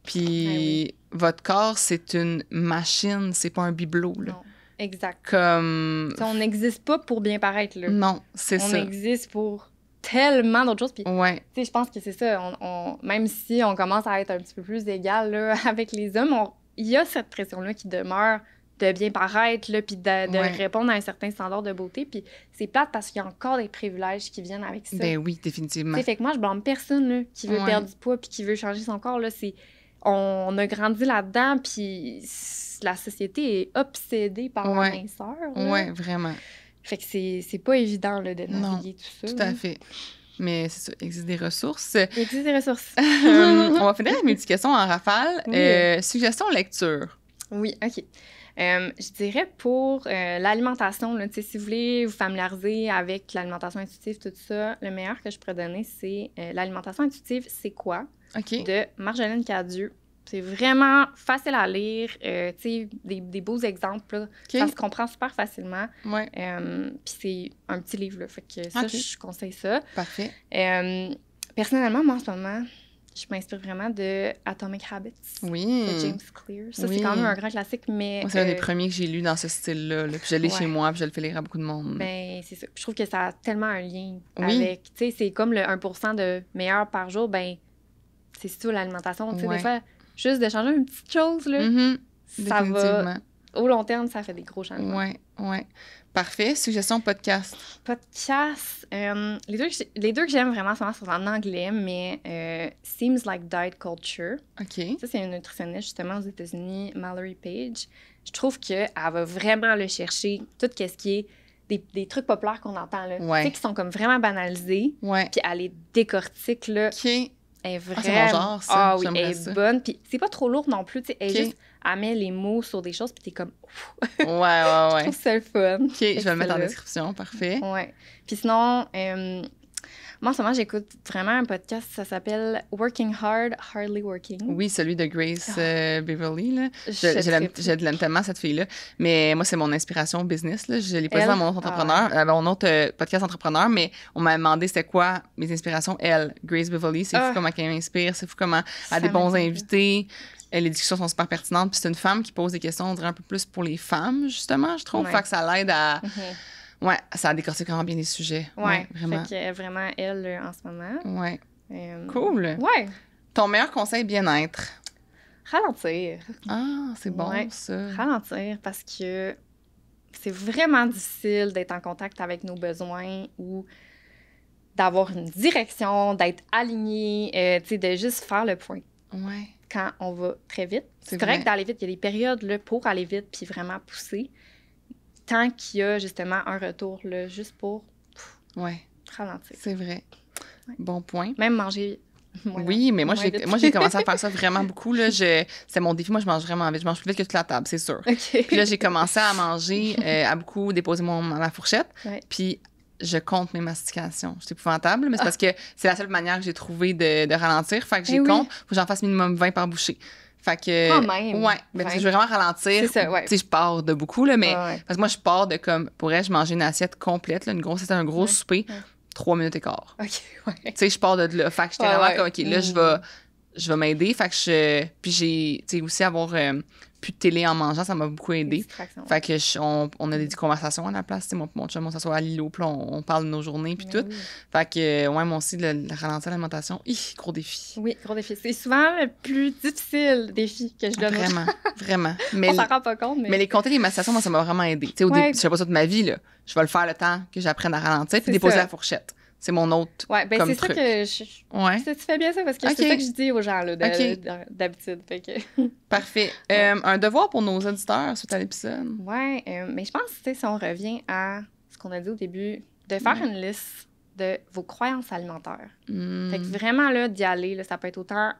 Puis votre corps, c'est une machine, c'est pas un bibelot. Là. Non, exact. Comme... T'sais, on n'existe pas pour bien paraître. Là. Non, c'est on ça. On existe pour tellement d'autres choses. Puis, je pense que c'est ça. Même si on commence à être un petit peu plus égal là, avec les hommes, il y a cette pression-là qui demeure de bien paraître, là, puis de répondre à un certain standard de beauté. Puis c'est plate parce qu'il y a encore des privilèges qui viennent avec ça. Ben oui, définitivement. T'sais, fait que moi, je blâme personne là, qui veut perdre du poids puis qui veut changer son corps. Là, on a grandi là-dedans, puis la société est obsédée par la minceur. Oui, vraiment. Fait que c'est pas évident là, de naviguer tout ça. Tout à fait. Mais c'est ça, il existe des ressources. Il existe des ressources. On va finir avec mes petites questions en rafale. Oui. Suggestion lecture. Oui, OK. Je dirais pour l'alimentation, là, si vous voulez vous familiariser avec l'alimentation intuitive, tout ça, le meilleur que je pourrais donner, c'est l'alimentation intuitive, c'est quoi? De Marjolaine Cadieux. C'est vraiment facile à lire, des beaux exemples. Là. Ça se comprend super facilement. Ouais. Puis c'est un petit livre, là, fait que ça, je conseille ça. Parfait. Personnellement, moi, en ce moment, je m'inspire vraiment de Atomic Habits de James Clear. Ça, c'est quand même un grand classique, mais... Moi, c'est un des premiers que j'ai lu dans ce style-là. Là. Puis je l'ai chez moi, puis je le fais lire à beaucoup de monde. Ben, c'est ça. Puis je trouve que ça a tellement un lien avec... Tu sais, c'est comme le 1% de meilleur par jour, ben c'est ça, l'alimentation. Tu sais, des fois, juste de changer une petite chose, là, ça va... Au long terme, ça fait des gros changements. Oui. Parfait. Suggestion podcast. Podcast. Les deux que j'aime vraiment sont en anglais, mais Seems Like Diet Culture. OK. Ça, c'est une nutritionniste, justement, aux États-Unis, Mallory Page. Je trouve qu'elle va vraiment le chercher, tout ce qui est des trucs populaires qu'on entend, là. Tu sais, qui sont comme vraiment banalisés. Puis elle les décortique, là. OK. Elle est vraiment... c'est mon genre, ça. Ah oui, elle est bonne. Puis c'est pas trop lourd non plus, tu sais. Elle juste... Elle met les mots sur des choses, puis t'es comme... Ouais. Je trouve ça le fun. OK, je vais le mettre en description. Parfait. Ouais. Puis sinon, moi, en ce moment, j'écoute vraiment un podcast, ça s'appelle Working Hard, Hardly Working. Oui, celui de Grace Beverly. Là. Je l'aime tellement, cette fille-là. Mais moi, c'est mon inspiration business. Là. Je l'ai pas dit dans mon autre entrepreneur, mon autre podcast entrepreneur, mais on m'a demandé c'était quoi mes inspirations. Elle, Grace Beverly, c'est fou comment elle m'inspire, c'est fou comment elle a des bons invités. Les discussions sont super pertinentes. Puis c'est une femme qui pose des questions, on dirait un peu plus pour les femmes, justement, je trouve. Fait que ça l'aide à... Ouais, ça a décortiqué vraiment bien les sujets. Ouais, vraiment. Fait que vraiment, elle, en ce moment. Ouais. Cool. Ouais. Ton meilleur conseil bien-être? Ralentir. Ah, c'est bon, ça. Ralentir, parce que c'est vraiment difficile d'être en contact avec nos besoins ou d'avoir une direction, d'être aligné, tu sais, de juste faire le point. Ouais. Quand on va très vite. C'est correct d'aller vite. Il y a des périodes là, pour aller vite puis vraiment pousser. Tant qu'il y a justement un retour là, juste pour ralentir. C'est vrai. Ouais. Bon point. Même manger. Oui, mais moi, j'ai commencé à faire ça vraiment beaucoup. Là. C'est mon défi. Moi, je mange vraiment vite. Je mange plus vite que toute la table, c'est sûr. OK. Puis là, j'ai commencé à manger, à beaucoup déposer ma fourchette. Ouais. Puis je compte mes mastications. C'est épouvantable, mais c'est parce que c'est la seule manière que j'ai trouvé de ralentir. Fait que j'ai compte. Faut que j'en fasse minimum 20 par bouchée. Fait que. Quand même. Ouais. Mais parce que je veux vraiment ralentir. C'est ça, ouais. Tu sais, je pars de beaucoup, là, mais. Ouais. Parce que moi, je pars de comme. Pour elle, je mangeais une assiette complète, là, c'était un gros souper. Ouais. 3 minutes et quart. OK, ouais. Tu sais, je pars de là. Fait que j'étais vraiment comme, OK, là, je vais m'aider. Fait que Puis j'ai, tu sais, aussi avoir plus de télé en mangeant, ça m'a beaucoup aidé. Fait que on a des conversations à la place. Tu sais, mon chum, on s'assoit à l'îlot, puis on parle de nos journées, puis tout. Oui. Fait que, ouais, moi aussi, le ralentir l'alimentation, gros défi. Oui, gros défi. C'est souvent le plus difficile défi que je donne. Vraiment, vraiment. Mais on s'en rend pas compte, mais les compter les mastications, moi, ça m'a vraiment aidé. Tu sais, au début, je fais pas ça de ma vie, là. Je vais le faire le temps que j'apprenne à ralentir, puis déposer la fourchette. C'est mon autre comme c'est truc. Ça que tu fais bien ça, parce que c'est ça que je dis aux gens, là, d'habitude. Fait que... Parfait. Un devoir pour nos auditeurs suite à l'épisode. Oui, mais je pense que si on revient à ce qu'on a dit au début, de faire une liste de vos croyances alimentaires. Fait que vraiment, là, d'y aller, là, ça peut être autant...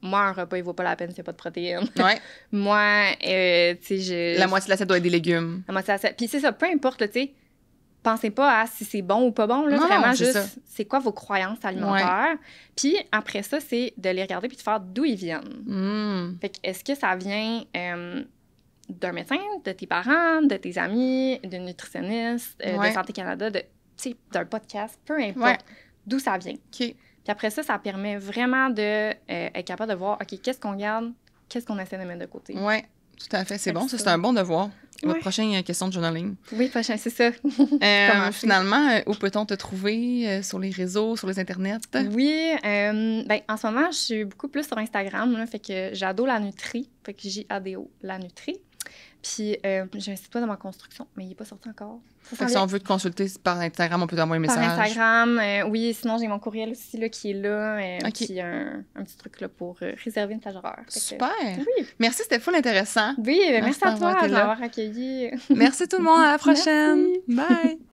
moi, un repas, il vaut pas la peine s'il n'y a pas de protéines. Ouais. Moi, tu sais, la moitié de l'assiette doit être des légumes. La moitié de l'assiette. Puis c'est ça, peu importe, tu sais, pensez pas à si c'est bon ou pas bon, là, non, vraiment juste, c'est quoi vos croyances alimentaires. Puis après ça, c'est de les regarder puis de faire d'où ils viennent. Fait que est-ce que ça vient d'un médecin, de tes parents, de tes amis, d'une nutritionniste, de Santé Canada, d'un podcast, peu importe d'où ça vient. Puis après ça, ça permet vraiment de être capable de voir, OK, qu'est-ce qu'on garde, qu'est-ce qu'on essaie de mettre de côté. Oui, tout à fait. C'est bon. Ça, c'est un bon devoir. Votre prochaine question de journaling. Oui, prochain, c'est ça. Finalement, où peut-on te trouver sur les réseaux, sur les internets? Oui, en ce moment, je suis beaucoup plus sur Instagram, là, fait que j'ado la Nutri, fait que J-A-D-O, la Nutri. Puis j'ai un site web dans ma construction, mais il n'est pas sorti encore. Si on veut te consulter par Instagram, on peut t'envoyer un message. Par Instagram, oui. Sinon, j'ai mon courriel aussi là, qui est là. Puis un petit truc là, pour réserver une plage horaire. Super! Oui. Merci, c'était full intéressant. Oui, merci à toi de m'avoir accueilli. Merci tout le monde. À la prochaine. Merci. Bye!